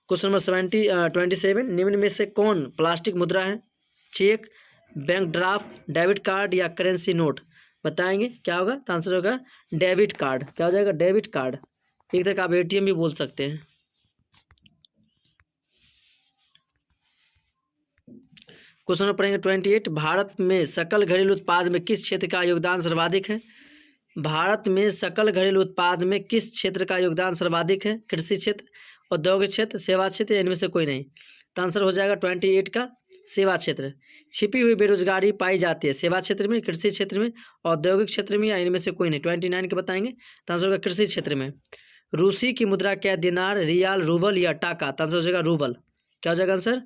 क्वेश्चन नंबर 27, निम्न में से कौन प्लास्टिक मुद्रा है? Cheque, bank draft, debit card या करेंसी नोट? बताएंगे क्या होगा? तो आंसर होगा डेबिट कार्ड। क्या हो जाएगा? Debit card. एक तरह का आप ATM भी बोल सकते हैं। क्वेश्चन नंबर पढ़ेंगे 28। भारत में सकल घरेलू उत्पाद में किस क्षेत्र का योगदान सर्वाधिक है? भारत में सकल घरेलू उत्पाद में किस क्षेत्र का योगदान सर्वाधिक है? कृषि क्षेत्र, औद्योगिक क्षेत्र, सेवा क्षेत्र या इनमें से कोई नहीं? तो आंसर हो जाएगा 28 का सेवा क्षेत्र। छिपी हुई बेरोजगारी पाई जाती है सेवा क्षेत्र में, कृषि क्षेत्र में, औद्योगिक क्षेत्र में या इनमें से कोई नहीं? 29 के बताएंगे। तो आंसर होगा कृषि क्षेत्र में। रूसी की मुद्रा क्या है? दिनार, रियाल, रूबल या टाका? तो आंसर हो जाएगा रूबल। क्या हो जाएगा आंसर?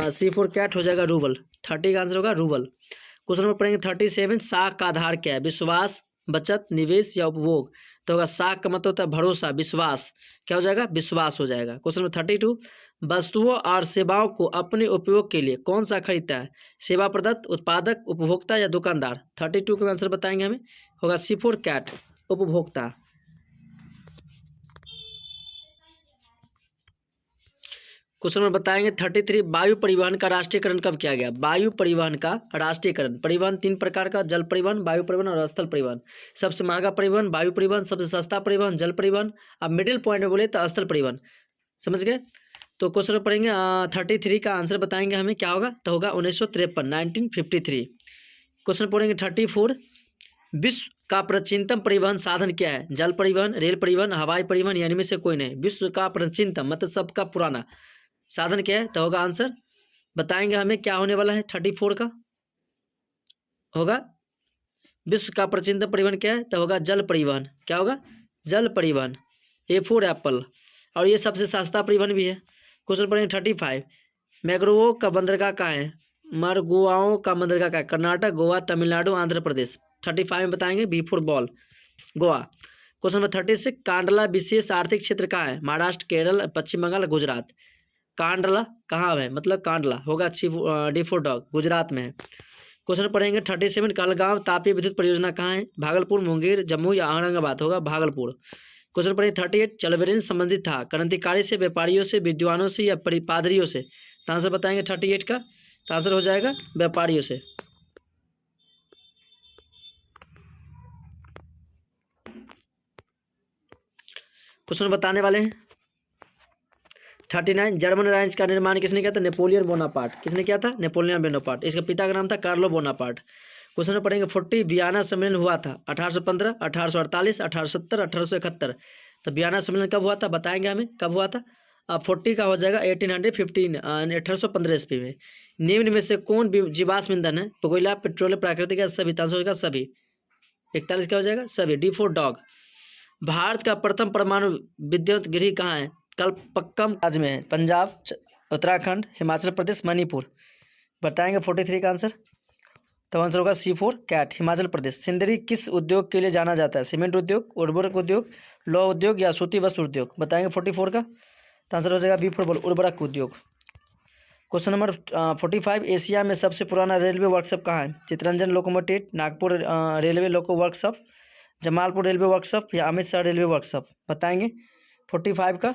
C4 कैट हो जाएगा रूबल। 30 का आंसर होगा रूबल। क्वेश्चन नंबर पढ़ेंगे 37। साख का आधार क्या है? विश्वास, बचत, निवेश या उपभोग? तो होगा साख का मतलब होता है भरोसा, विश्वास। क्या हो जाएगा? विश्वास हो जाएगा। Question number 32। वस्तुओं और सेवाओं को अपने उपयोग के लिए कौन सा खरीदता है? सेवा प्रदत्त, उत्पादक, उपभोक्ता या दुकानदार? 32 का आंसर बताएंगे हमें। होगा C4 कैट, उपभोक्ता। क्वेश्चन में बताएंगे 33। वायु परिवहन का राष्ट्रीयकरण कब किया गया? वायु परिवहन का राष्ट्रीयकरण। परिवहन 3 प्रकार का, जल परिवहन, वायु परिवहन और स्थल परिवहन। सबसे महंगा परिवहन वायु परिवहन, सबसे सस्ता परिवहन जल परिवहन। अब मिडिल पॉइंट में बोले तो स्थल परिवहन। समझ गए? तो क्वेश्चन में पढ़ेंगे 33 का आंसर बताएंगे हमें क्या होगा? तो होगा 1953, 1953। क्वेश्चन पढ़ेंगे 34। विश्व का प्राचीनतम परिवहन साधन क्या है? जल परिवहन, रेल परिवहन, हवाई परिवहन या इनमें से कोई नहीं? विश्व का प्राचीनतम मतलब सबका पुराना साधन क्या है? तो होगा आंसर बताएंगे हमें क्या होने वाला है 34 का। होगा विश्व का प्राचीनतम परिवहन क्या है? तो होगा जल परिवहन। क्या होगा? जल परिवहन। A4 Apple. और ये सबसे सस्ता परिवहन भी है। क्वेश्चन पढ़ेंगे 35। मैग्रोवो का बंदरगाह कहाँ है? मरगुआओं का बंदरगाह कहाँ है? कर्नाटक, गोवा, तमिलनाडु, आंध्र प्रदेश। 35 में बताएंगे B4 ball, Goa. Question number 36। Kandla विशेष आर्थिक क्षेत्र कहाँ है? महाराष्ट्र, केरल, पश्चिम बंगाल, गुजरात? कांडला कहाँ है? मतलब कांडला होगा D4 डॉग, गुजरात में है। क्वेश्चन पढ़ेंगे 37। कहलगांव तापीय विद्युत परियोजना कहाँ है? भागलपुर, मुंगेर, जम्मू या औरंगाबाद? होगा भागलपुर। क्वेश्चन पढ़ेंगे 38। चलबेरिन संबंधित था क्रांतिकारी से, व्यापारियों से, विद्वानों से या पादरियों से? तो आंसर बताएंगे 38 का। तो आंसर हो जाएगा व्यापारियों से। क्वेश्चन बताने वाले हैं 39। जर्मन राज्य का निर्माण किसने किया था? Napoleon Bonaparte. किसने किया था? Napoleon Bonaparte. इसके पिता का नाम था कार्लो बोनापार्ट। क्वेश्चन पढ़ेंगे 40। वियना सम्मेलन हुआ था 1815, 1848, 1870, 1871? तो वियना सम्मेलन कब हुआ था? बताएंगे हमें कब हुआ था। 40 का हो जाएगा 1815, 1815 ईस्वी में। निम्न में से कौन जीवाश्म ईंधन है? कोयला, पेट्रोलियम, प्राकृतिक गैस? सभी। आंसर होगा सभी। 41 क्या हो जाएगा? सभी। D4 dog. भारत का प्रथम परमाणु विद्युत गृह कहाँ है? कलपक्कम राज्य में है। पंजाब, उत्तराखंड, हिमाचल प्रदेश, मणिपुर? बताएंगे 43 का आंसर। तो आंसर होगा C4 कैट, हिमाचल प्रदेश। सिंदरी किस उद्योग के लिए जाना जाता है? सीमेंट उद्योग, उर्वरक उद्योग, लौह उद्योग या सूती वस्त्र उद्योग? बताएंगे 44 का। तो आंसर हो जाएगा B4 बोल, उर्वरक उद्योग। Question number 45। एशिया में सबसे पुराना रेलवे वर्कशॉप कहाँ है? Chittaranjan locomotive, Nagpur railway loco workshop, Jamalpur railway workshop या अमृतसर रेलवे वर्कशॉप? बताएंगे 45 का।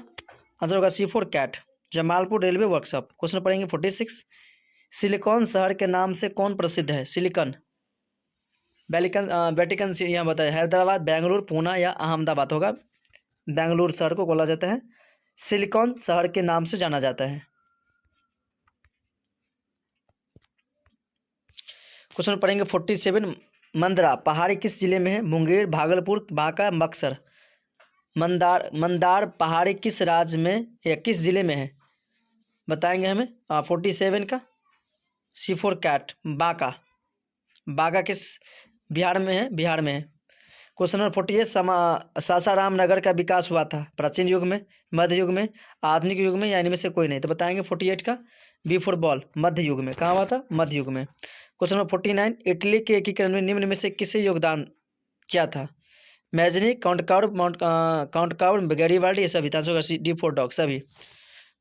आंसर होगा C4 cat, Jamalpur railway workshop. Question पढ़ेंगे 46। सिलिकॉन शहर के नाम से कौन प्रसिद्ध है? सिलिकॉन वेटिकन सिटी यहाँ बताया। हैदराबाद, बेंगलुरु, पूना या अहमदाबाद? होगा बेंगलुरु शहर को बोला जाता है, सिलिकॉन शहर के नाम से जाना जाता है। क्वेश्चन पढ़ेंगे 47। मंदरा पहाड़ी किस जिले में है? मुंगेर, भागलपुर, बांका, बक्सर? मंदार पहाड़ी किस राज्य में या किस जिले में है? बताएंगे हमें 47 का। C4 cat, Banka. बांका किस बिहार में है? बिहार में है। Question number 48। सासाराम नगर का विकास हुआ था प्राचीन युग में, मध्य युग में, आधुनिक युग में या इनमें से कोई नहीं? तो बताएंगे 48 का। B4 बॉल, मध्य युग में। कहाँ हुआ था? मध्य युग में। Question number 49। इटली के एकीकरण में निम्न में से किसे योगदान किया था? Mazzini, count Garibaldi? ये सभी। आंसर होगा D4 डॉग, सभी।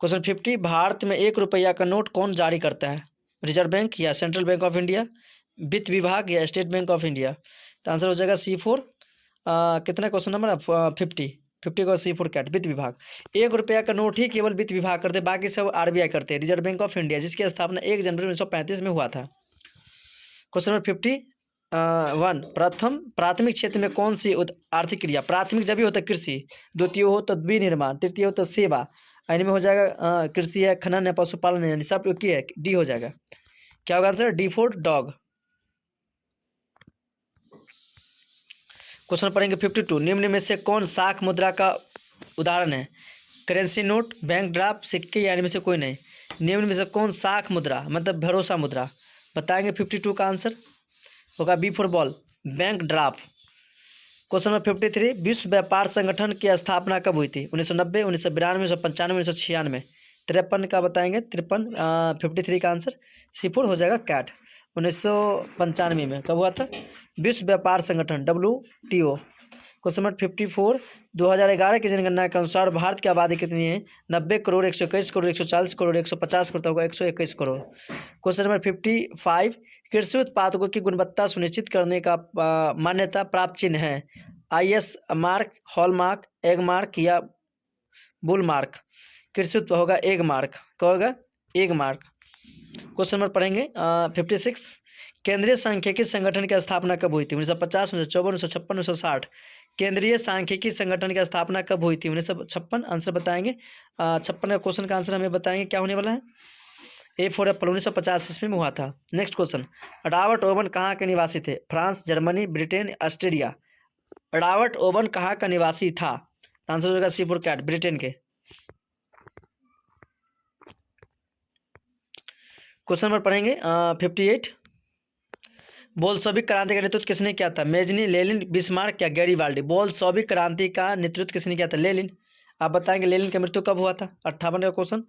क्वेश्चन 50। भारत में 1 रुपया का नोट कौन जारी करता है? रिजर्व बैंक या सेंट्रल बैंक ऑफ इंडिया, वित्त विभाग या स्टेट बैंक ऑफ इंडिया? तो आंसर हो जाएगा C4 कितना क्वेश्चन नंबर 50 का C4 कैट, वित्त विभाग। 1 रुपया का नोट ही केवल वित्त विभाग करते, बाकी सब RBI करते हैं, रिजर्व बैंक ऑफ इंडिया, जिसकी स्थापना 1 जनवरी 1935 में हुआ था। Question number 51। प्राथमिक क्षेत्र में कौन सी आर्थिक क्रिया? प्राथमिक जब भी होता है कृषि, द्वितीय हो तो विनिर्माण, तृतीय हो तो सेवा, इनमें हो जाएगा कृषि है, खनन है, पशुपालन है, सब की है D हो जाएगा। क्या होगा answer? D for dog. Question पढ़ेंगे 52। निम्न में से कौन साख मुद्रा का उदाहरण है? करेंसी नोट, बैंक ड्राफ्ट, सिक्के या इनमें से कोई नहीं। निम्न में से कौन साख मुद्रा मतलब भरोसा मुद्रा? बताएंगे 52 का आंसर होगा B for ball, bank draft. Question number 53। विश्व व्यापार संगठन की स्थापना कब हुई थी? 1990, 1992, 1995, 1996। 53 का बताएंगे, 53 53 का आंसर सी फोर हो जाएगा कैट। 1995 में कब हुआ था? विश्व व्यापार संगठन WTO। Question number 54। 2011 की जनगणना के अनुसार भारत की आबादी कितनी है? 90 करोड़, 121 करोड़, 140 करोड़, 150 करोड़, होगा 121 करोड़। Question number 55। कृषि उत्पादकों की गुणवत्ता सुनिश्चित करने का मान्यता प्राप्त चिन्ह है? IS mark, hallmark, egg mark या बुल मार्क? कृषि होगा एग मार्क। क्या होगा? Egg mark. क्वेश्चन नंबर पढ़ेंगे 56। केंद्रीय सांख्यिकी संगठन की स्थापना कब हुई थी? 1950, 1954, 1956, 1960। केंद्रीय सांख्यिकी संगठन की स्थापना कब हुई थी? 1956। आंसर बताएंगे 56 का क्वेश्चन का आंसर हमें बताएंगे क्या होने वाला है? ए फॉर एप्पल 1950 ईस्वी में हुआ था। Next question. रॉबर्ट ओवन कहाँ के निवासी थे? France, Germany, Britain, Australia. Robert oven कहाँ का निवासी था? आंसर होगा सी फॉर कैट, ब्रिटेन के। क्वेश्चन नंबर पढ़ेंगे 58। बोल्शेविक क्रांति का नेतृत्व किसने किया था? मेजनी, लेनिन, बिस्मार्क या गैरीबाल्डी? बोल्शेविक क्रांति का नेतृत्व किसने किया था? लेनिन। आप बताएंगे लेनिन की मृत्यु कब हुआ था? 58 का question,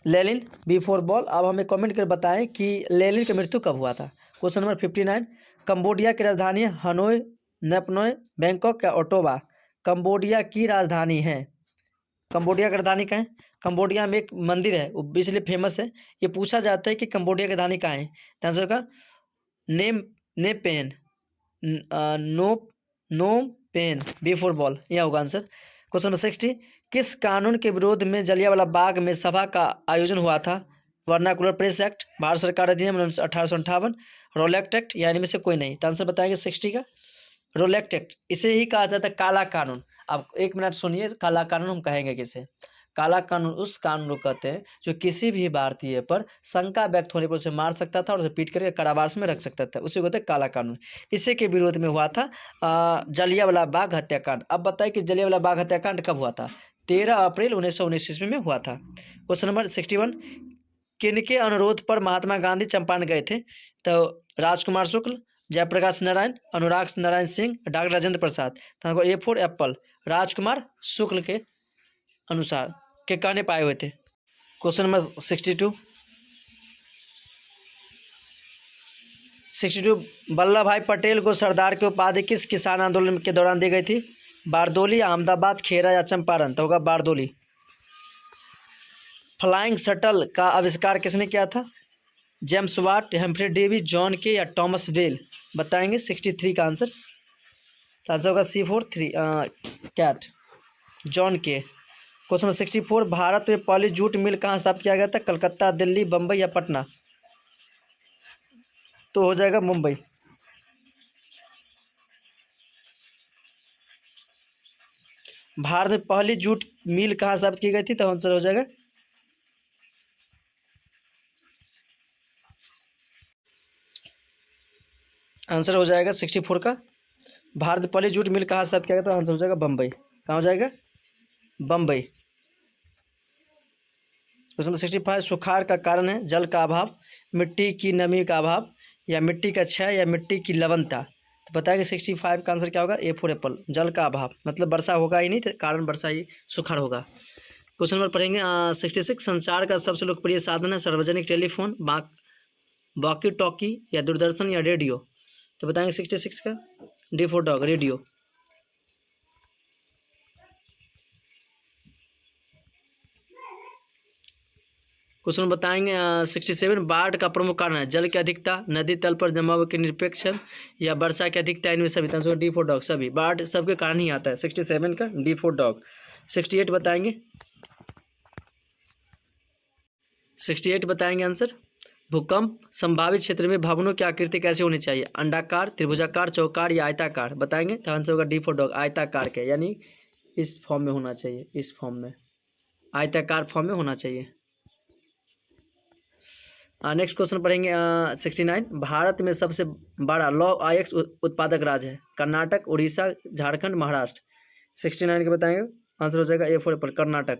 Lenin B for ball. अब हमें कमेंट कर बताएं कि लेनिन की मृत्यु कब हुआ था। Question number 59। कंबोडिया की राजधानी हनोई, नेपनोय, बैंकॉक या ओटोवा? कंबोडिया की राजधानी है। कंबोडिया की राजधानी कहाँ है? कंबोडिया में एक मंदिर है, वो इसलिए फेमस है। ये पूछा जाता है कि कंबोडिया की राजधानी कहाँ है? आंसर होगा नेपेन, no pen, B for ball, यह होगा आंसर। Question number 60। किस कानून के विरोध में जलियांवाला बाग में सभा का आयोजन हुआ था? वर्नाकुलर प्रेस एक्ट, भारत सरकार अधिनियम 1858, रोलेक्ट एक्ट या इनमें से कोई नहीं। तो आंसर बताएंगे 60 का रोलेक्ट एक्ट। इसे ही कहा जाता है काला कानून। आप एक मिनट सुनिए, काला कानून हम कहेंगे किसे? काला कानून उस कानून को कहते हैं जो किसी भी भारतीय पर शंका व्यक्त होने पर उसे मार सकता था और उसे पीट करके कारावास में रख सकता था, उसे कहते हैं काला कानून। इसी के विरोध में हुआ था जलियांवाला बाग हत्याकांड। अब बताइए कि जलियांवाला बाग हत्याकांड कब हुआ था? 13 अप्रैल 1919 ईस्वी में हुआ था। Question number 61। किनके अनुरोध पर महात्मा गांधी चंपारण गए थे? तो राजकुमार शुक्ल, जयप्रकाश नारायण, अनुराग नारायण सिंह, डॉक्टर राजेंद्र प्रसाद। तो ए फॉर एप्पल, राजकुमार शुक्ल के अनुसार के कहने पाए हुए थे। Question number 62। 62। वल्लभ भाई पटेल को सरदार की उपाधि किस किसान आंदोलन के दौरान दी गई थी? बारदोली, अहमदाबाद, खेरा या चंपारण? तो होगा बारदोली। फ्लाइंग शटल का आविष्कार किसने किया था? जेम्स वाट, हेम्फ्रे डेवी, जॉन के या टॉमस वेल? बताएंगे 63 का आंसर। आंसर होगा C for three cat, John के। Question number 64। भारत में पहली जूट मिल कहाँ स्थापित किया गया था? कलकत्ता, दिल्ली, बम्बई या पटना? तो हो जाएगा मुंबई। भारत में पहली जूट मिल कहाँ स्थापित की गई थी? तो आंसर हो जाएगा आंसर हो जाएगा 64 का। भारत में पहली जूट मिल कहाँ स्थापित किया गया था? आंसर हो जाएगा बम्बई। कहाँ हो जाएगा? बम्बई। Question number 65। सुखाड़ का कारण है जल का अभाव, मिट्टी की नमी का अभाव या मिट्टी का क्षय या मिट्टी की लवणता? तो बताएंगे 65 का आंसर क्या होगा? ए फॉर एप्पल, जल का अभाव। मतलब वर्षा होगा ही नहीं तो कारण वर्षा ही सुखाड़ होगा। क्वेश्चन नंबर पढ़ेंगे 66। संचार का सबसे लोकप्रिय साधन है सार्वजनिक टेलीफोन, वॉकी टॉकी या दूरदर्शन या रेडियो? तो बताएंगे 66 का D for dog, radio. Question बताएंगे 67। बाढ़ का प्रमुख कारण है जल की अधिकता, नदी तल पर जमाव के निरपेक्ष या वर्षा की अधिकता, इनमें सभी? आंसर डी फॉर डॉग, सभी। बाढ़ सबके कारण ही आता है। 67 का डी फॉर डॉग। 68 बताएंगे 68 बताएंगे आंसर। भूकंप संभावित क्षेत्र में भवनों की आकृति कैसे होनी चाहिए? अंडाकार, त्रिभुजाकार, चौकार या आयताकार? बताएंगे तो आंसर होगा डी फॉर डॉग, आयताकार के, यानी इस फॉर्म में होना चाहिए, इस फॉर्म में, आयताकार फॉर्म में होना चाहिए। नेक्स्ट क्वेश्चन पढ़ेंगे 69। भारत में सबसे बड़ा लौह अयस्क उत्पादक राज्य है? कर्नाटक, उड़ीसा, झारखंड, महाराष्ट्र। 69 के बताएंगे, आंसर हो जाएगा A for Apple, Karnataka.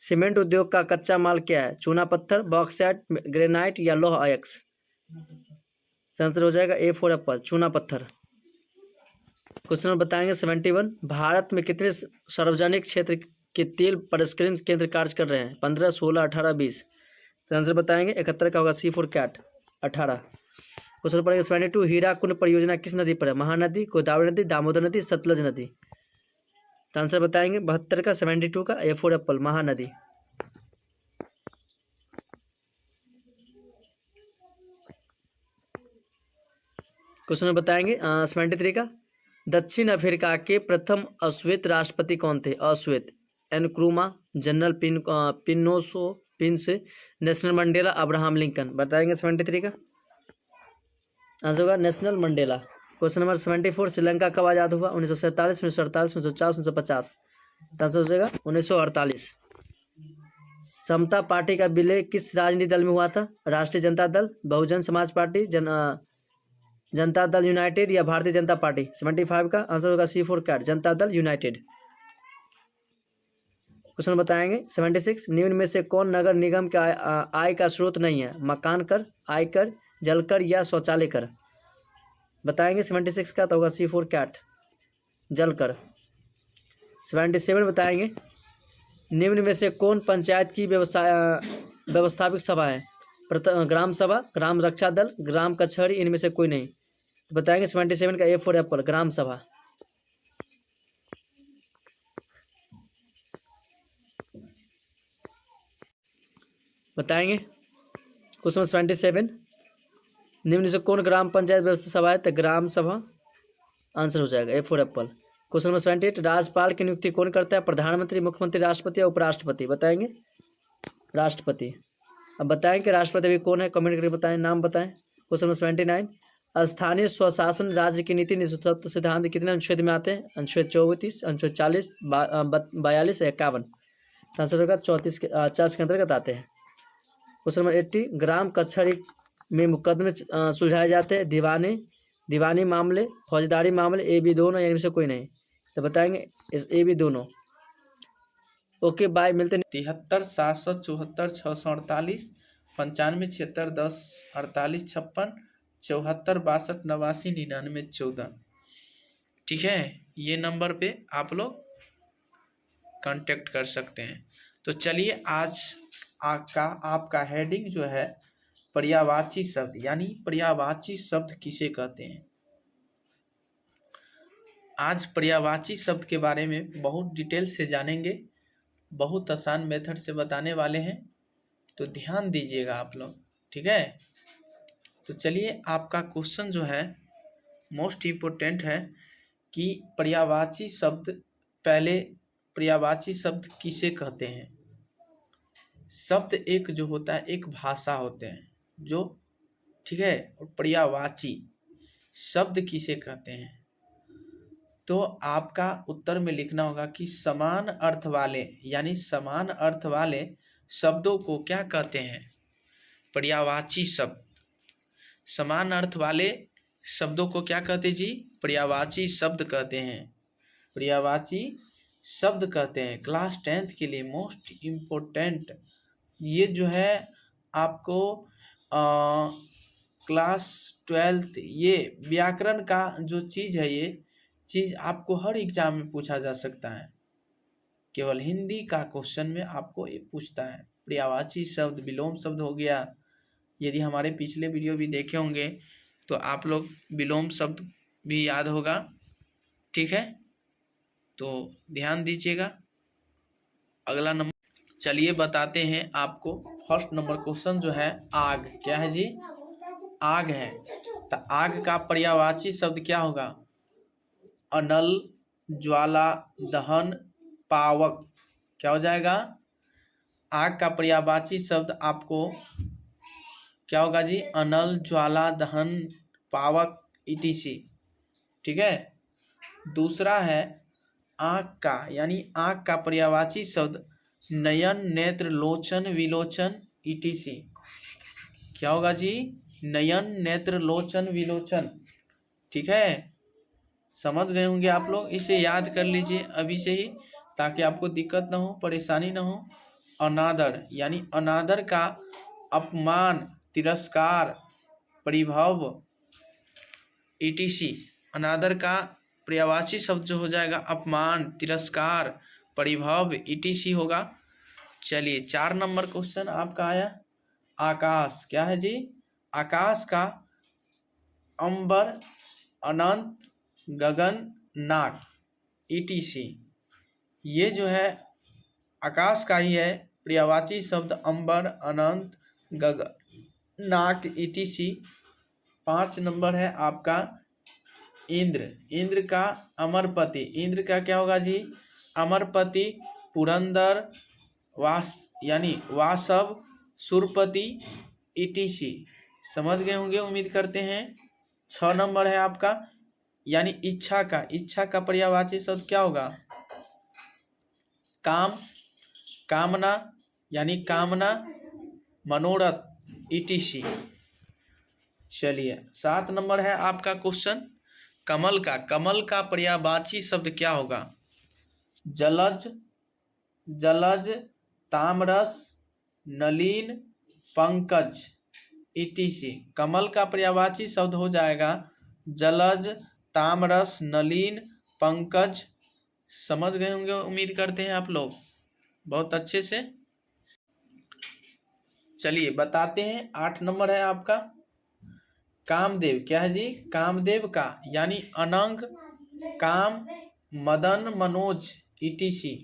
Cement उद्योग का कच्चा माल क्या है? चूना पत्थर, बॉक्साइट, ग्रेनाइट या लौह अयस्क। आंसर हो जाएगा ए फॉर एप्पल, चूना पत्थर। क्वेश्चन नंबर बताएंगे 71। भारत में कितने सार्वजनिक क्षेत्र के तेल परिष्करण केंद्र कार्य कर रहे हैं? 15, 16, 18, 20। आंसर बताएंगे 71 का होगा सी फॉर कैट, 18। क्वेश्चन पढ़ेंगे 72। हीराकुंड परियोजना किस नदी पर है? महानदी, गोदावरी नदी, दामोदर नदी, सतलज नदी। आंसर बताएंगे 72 का, 72 का A for Apple, Mahanadi. Question बताएंगे 73 का। दक्षिण अफ्रीका के प्रथम अश्वेत राष्ट्रपति कौन थे? अश्वेत, एनक्रूमा, जनरल पिनोसो पिंस, नेशनल मंडेला, अब्राहम लिंकन। बताएंगे 73 का, आंसर होगा Nelson Mandela. Question number 74। Sri Lanka कब आज़ाद हुआ? 1947, 1948, 1949, 1950। आंसर हो जाएगा 1948। समता पार्टी का विलय किस राजनीतिक दल में हुआ था? राष्ट्रीय जनता दल, बहुजन समाज पार्टी, जनता दल यूनाइटेड या भारतीय जनता पार्टी। 75 का आंसर होगा C for cat, Janata Dal United. Question बताएंगे 76। निम्न में से कौन नगर निगम के आय का स्रोत नहीं है? मकान कर, आयकर, जलकर या शौचालय कर। बताएंगे 76 का, तो होगा सी फॉर कैट, जलकर। 77 बताएंगे। निम्न में से कौन पंचायत की व्यवस्थापिक सभा है? ग्राम सभा, ग्राम रक्षा दल, ग्राम कचहरी, इनमें से कोई नहीं। तो बताएंगे 77 का ए फॉर एप्पल, ग्राम सभा। बताएंगे क्वेश्चन 77। निम्न से कौन ग्राम पंचायत व्यवस्था सभा है? तो ग्राम सभा, आंसर हो जाएगा A for Apple. Question number 78। राज्यपाल की नियुक्ति कौन करता है? प्रधानमंत्री, मुख्यमंत्री, राष्ट्रपति या उपराष्ट्रपति। बताएंगे राष्ट्रपति। अब बताएं कि राष्ट्रपति अभी कौन है, कमेंट करके बताएं, नाम बताएं। Question number 79। स्थानीय स्वशासन राज्य की नीति निःशुल्क सिद्धांत कितने अनुच्छेद में आते हैं? अनुच्छेद 34, अनुच्छेद 40, 42 या 51। आंसर होगा 40 के अंतर्गत आते हैं। Question number 80। ग्राम कचहरी में मुकदमे सुलझाए जाते हैं? दीवानी मामले, फौजदारी मामले, ए बी दोनों या इनमें से कोई नहीं। तो बताएंगे ए बी दोनों। ओके बाय, मिलते हैं। 73 774 648 95 76 10 48 56 74 62 89 99 14। ठीक है, ये नंबर पे आप लोग कांटेक्ट कर सकते हैं। तो चलिए आज आपका हेडिंग जो है पर्यायवाची शब्द, यानी पर्यायवाची शब्द किसे कहते हैं। आज पर्यायवाची शब्द के बारे में बहुत डिटेल से जानेंगे, बहुत आसान मेथड से बताने वाले हैं, तो ध्यान दीजिएगा आप लोग। ठीक है, तो चलिए आपका क्वेश्चन जो है मोस्ट इम्पोर्टेंट है कि पर्यायवाची शब्द, पहले पर्यायवाची शब्द किसे कहते हैं। शब्द एक जो होता है, एक भाषा होते हैं जो, ठीक है, और पर्यायवाची शब्द किसे कहते हैं। तो आपका उत्तर में लिखना होगा कि समान अर्थ वाले, यानी समान अर्थ वाले शब्दों को क्या कहते हैं? पर्यायवाची शब्द। समान अर्थ वाले शब्दों को क्या कहते हैं जी? पर्यायवाची शब्द कहते हैं, पर्यायवाची शब्द कहते हैं। क्लास 10th के लिए मोस्ट इम्पोर्टेंट ये जो है आपको क्लास 12th ये व्याकरण का जो चीज़ है, ये चीज़ आपको हर एग्जाम में पूछा जा सकता है। केवल हिंदी का क्वेश्चन में आपको ये पूछता है। पर्यायवाची शब्द, विलोम शब्द हो गया। यदि हमारे पिछले वीडियो भी देखे होंगे तो आप लोग विलोम शब्द भी याद होगा। ठीक है, तो ध्यान दीजिएगा। अगला नंबर चलिए बताते हैं आपको। फर्स्ट नंबर क्वेश्चन जो है आग, क्या है जी? आग है। तो आग का पर्यायवाची शब्द क्या होगा? अनल, ज्वाला, दहन, पावक। क्या हो जाएगा? आग का पर्यायवाची शब्द आपको क्या होगा जी? अनल, ज्वाला, दहन, पावक, etc। ठीक है, दूसरा है आँख का, यानी आँख का पर्यायवाची शब्द नयन, नेत्र, लोचन, विलोचन, etc। क्या होगा जी? नयन, नेत्र, लोचन, विलोचन। ठीक है, समझ गए होंगे आप लोग। इसे याद कर लीजिए अभी से ही, ताकि आपको दिक्कत ना हो, परेशानी ना हो। अनादर यानी अनादर का अपमान, तिरस्कार, परिभव, ईटीसी। अनादर का पर्यायवाची शब्द जो हो जाएगा अपमान, तिरस्कार, परिभव, ईटीसी होगा। चलिए 4 नंबर क्वेश्चन आपका आया आकाश। क्या है जी? आकाश का अंबर, अनंत, गगन, नाक, ईटीसी। ये जो है आकाश का ही है पर्यायवाची शब्द अंबर, अनंत, गगन, नाक, ईटीसी। 5 नंबर है आपका इंद्र। इंद्र का अमरपति। इंद्र का क्या होगा जी? अमरपति, पुरंदर, यानी वासव, सुरपति, ईटीसी। समझ गए होंगे उम्मीद करते हैं। 6 नंबर है आपका यानी इच्छा का। इच्छा का पर्यायवाची शब्द क्या होगा? काम, कामना यानी कामना, मनोरथ, ईटीसी। चलिए 7 नंबर है आपका क्वेश्चन कमल का। कमल का पर्यायवाची शब्द क्या होगा? जलज, जलज, तामरस, नलीन, पंकज, ईटीसी। कमल का पर्यायवाची शब्द हो जाएगा जलज, तामरस, नलीन, पंकज। समझ गए होंगे उम्मीद करते हैं आप लोग बहुत अच्छे से। चलिए बताते हैं 8 नंबर है आपका कामदेव। क्या है जी? कामदेव का यानी अनंग, काम, मदन, मनोज, ईटीसी।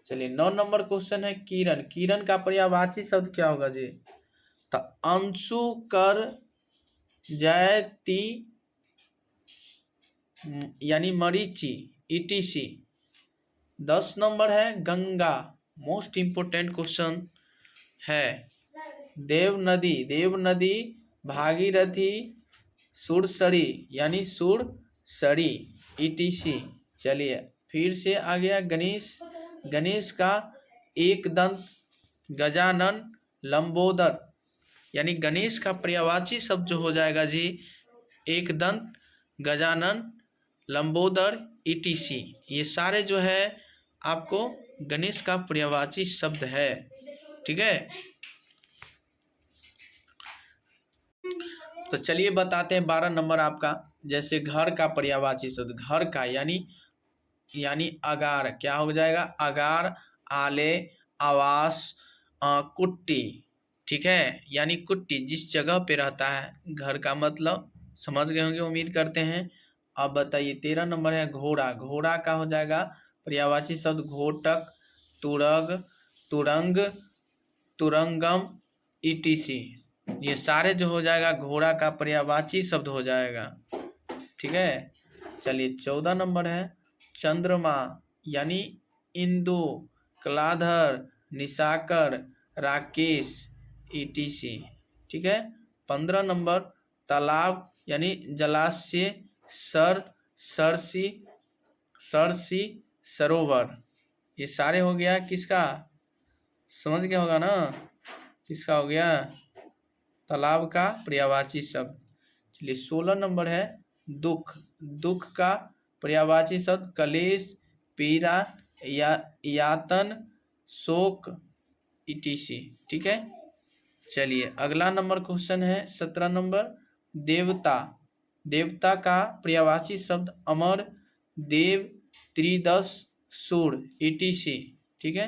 चलिए 9 नंबर क्वेश्चन है किरण। किरण का पर्यायवाची शब्द क्या होगा जी? तो अंशु, कर, जयति यानी मरीचि, ईटीसी। 10 नंबर है गंगा। मोस्ट इम्पोर्टेंट क्वेश्चन है। देव नदी। देव नदी, भागीरथी, सुरसरी यानी सुरसरी, ईटीसी। चलिए फिर से आ गया गणेश। गणेश का एक दंत, गजानन, लंबोदर यानी गणेश का पर्यायवाची शब्द जो हो जाएगा जी एक दंत, गजानन, लंबोदर, ईटीसी। ये सारे जो है आपको गणेश का पर्यायवाची शब्द है। ठीक है, तो चलिए बताते हैं 12 नंबर आपका। जैसे घर का पर्यायवाची शब्द, घर का यानी अगार। क्या हो जाएगा? अगार, आले, आवास, कुट्टी। ठीक है, यानी कुट्टी जिस जगह पे रहता है घर का मतलब समझ गए होंगे उम्मीद करते हैं। अब बताइए 13 नंबर है घोड़ा। घोड़ा का हो जाएगा पर्यायवाची शब्द घोटक, तुरग, तुरंग, तुरंगम, ईटीसी। ये सारे जो हो जाएगा घोड़ा का पर्यायवाची शब्द हो जाएगा। ठीक है, चलिए 14 नंबर है चंद्रमा यानी इंदु, कलाधर, निशाकर, राकेश, ईटीसी। ठीक है, 15 नंबर तालाब यानी जलाशय, सरसी, सरोवर। ये सारे हो गया किसका? समझ गया होगा ना किसका हो गया? तालाब का पर्यायवाची शब्द। चलिए 16 नंबर है दुख। दुख का पर्यायवाची शब्द कलेश, पीड़ा, यातन, शोक, ईटीसी। ठीक है, चलिए अगला नंबर क्वेश्चन है 17 नंबर देवता। देवता का पर्यायवाची शब्द अमर, देव, त्रिदश, सूर, ईटीसी। ठीक है,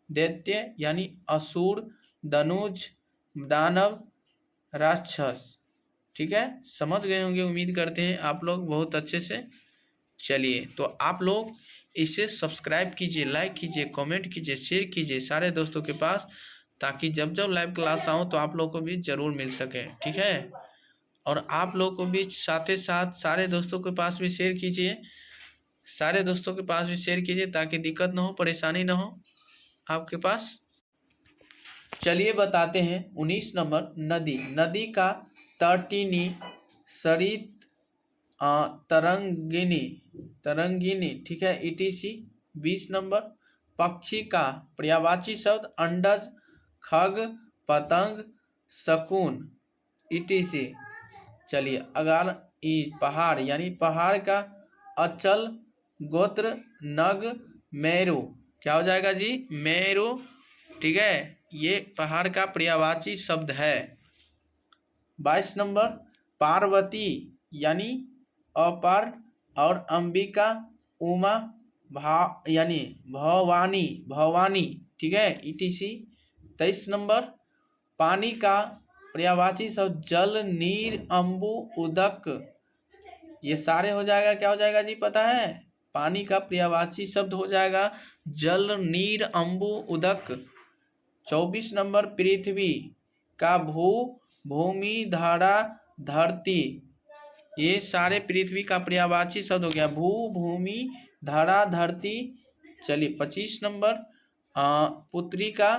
दैत्य यानी असुर, धनुज, दानव, राक्षस। ठीक है, समझ गए होंगे उम्मीद करते हैं आप लोग बहुत अच्छे से। चलिए तो आप लोग इसे सब्सक्राइब कीजिए, लाइक कीजिए, कमेंट कीजिए, शेयर कीजिए सारे दोस्तों के पास, ताकि जब जब लाइव क्लास आऊँ तो आप लोग को भी ज़रूर मिल सके। ठीक है, और आप लोग को भी साथ ही साथ सारे दोस्तों के पास भी शेयर कीजिए, सारे दोस्तों के पास भी शेयर कीजिए ताकि दिक्कत ना हो, परेशानी ना हो आपके पास। चलिए बताते हैं 19 नंबर नदी। नदी का तटिनी, सरित, तरंगिनी। ठीक है, ईटीसी। 20 नंबर पक्षी का पर्यायवाची शब्द अंडज, खग, पतंग, शकून etc। चलिए अगर पहाड़ यानी पहाड़ का अचल गोत्र नग मेरु क्या हो जाएगा जी? मेरु। ठीक है, ये पहाड़ का पर्यायवाची शब्द है। 22 नंबर पार्वती यानी अपार और अंबिका उमा यानी भवानी भवानी। ठीक है etc। 23 नंबर पानी का पर्यायवाची शब्द जल नीर अम्बु उदक। ये सारे हो जाएगा, क्या हो जाएगा जी पता है? पानी का पर्यायवाची शब्द हो जाएगा जल नीर अम्बु उदक। 24 नंबर पृथ्वी का भूमि धरा धरती। ये सारे पृथ्वी का पर्यायवाची शब्द हो गया भूमि धरा धरती। चलिए 25 नंबर पुत्री का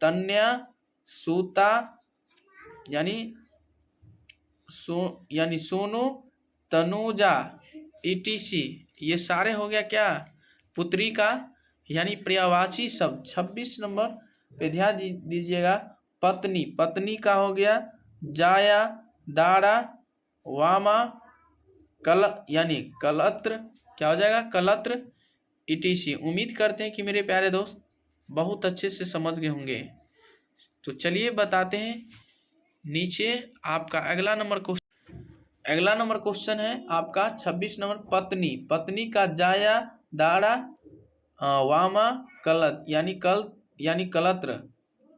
तन्या सूता यानी सोनू तनुजा etc। ये सारे हो गया क्या? पुत्री का यानी पर्यायवाची शब्द। 26 नंबर पे ध्यान दीजिएगा पत्नी। पत्नी का हो गया जाया दारा वामा यानी कलत्र। क्या हो जाएगा? कलत्र etc। उम्मीद करते हैं कि मेरे प्यारे दोस्त बहुत अच्छे से समझ गए होंगे। तो चलिए बताते हैं नीचे आपका अगला नंबर क्वेश्चन है आपका 26 नंबर पत्नी। पत्नी का जाया दारा वामा कलत यानी कलत्र।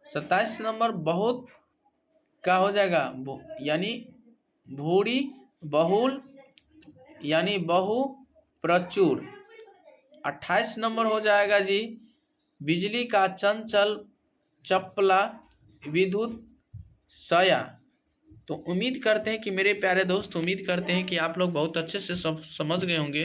27 नंबर बहुत का हो जाएगा यानी भूरी बहुल यानी बहु प्रचुर। 28 नंबर हो जाएगा जी बिजली का चंचल चपला विद्युत सया। तो उम्मीद करते हैं कि मेरे प्यारे दोस्त, उम्मीद करते हैं कि आप लोग बहुत अच्छे से समझ गए होंगे।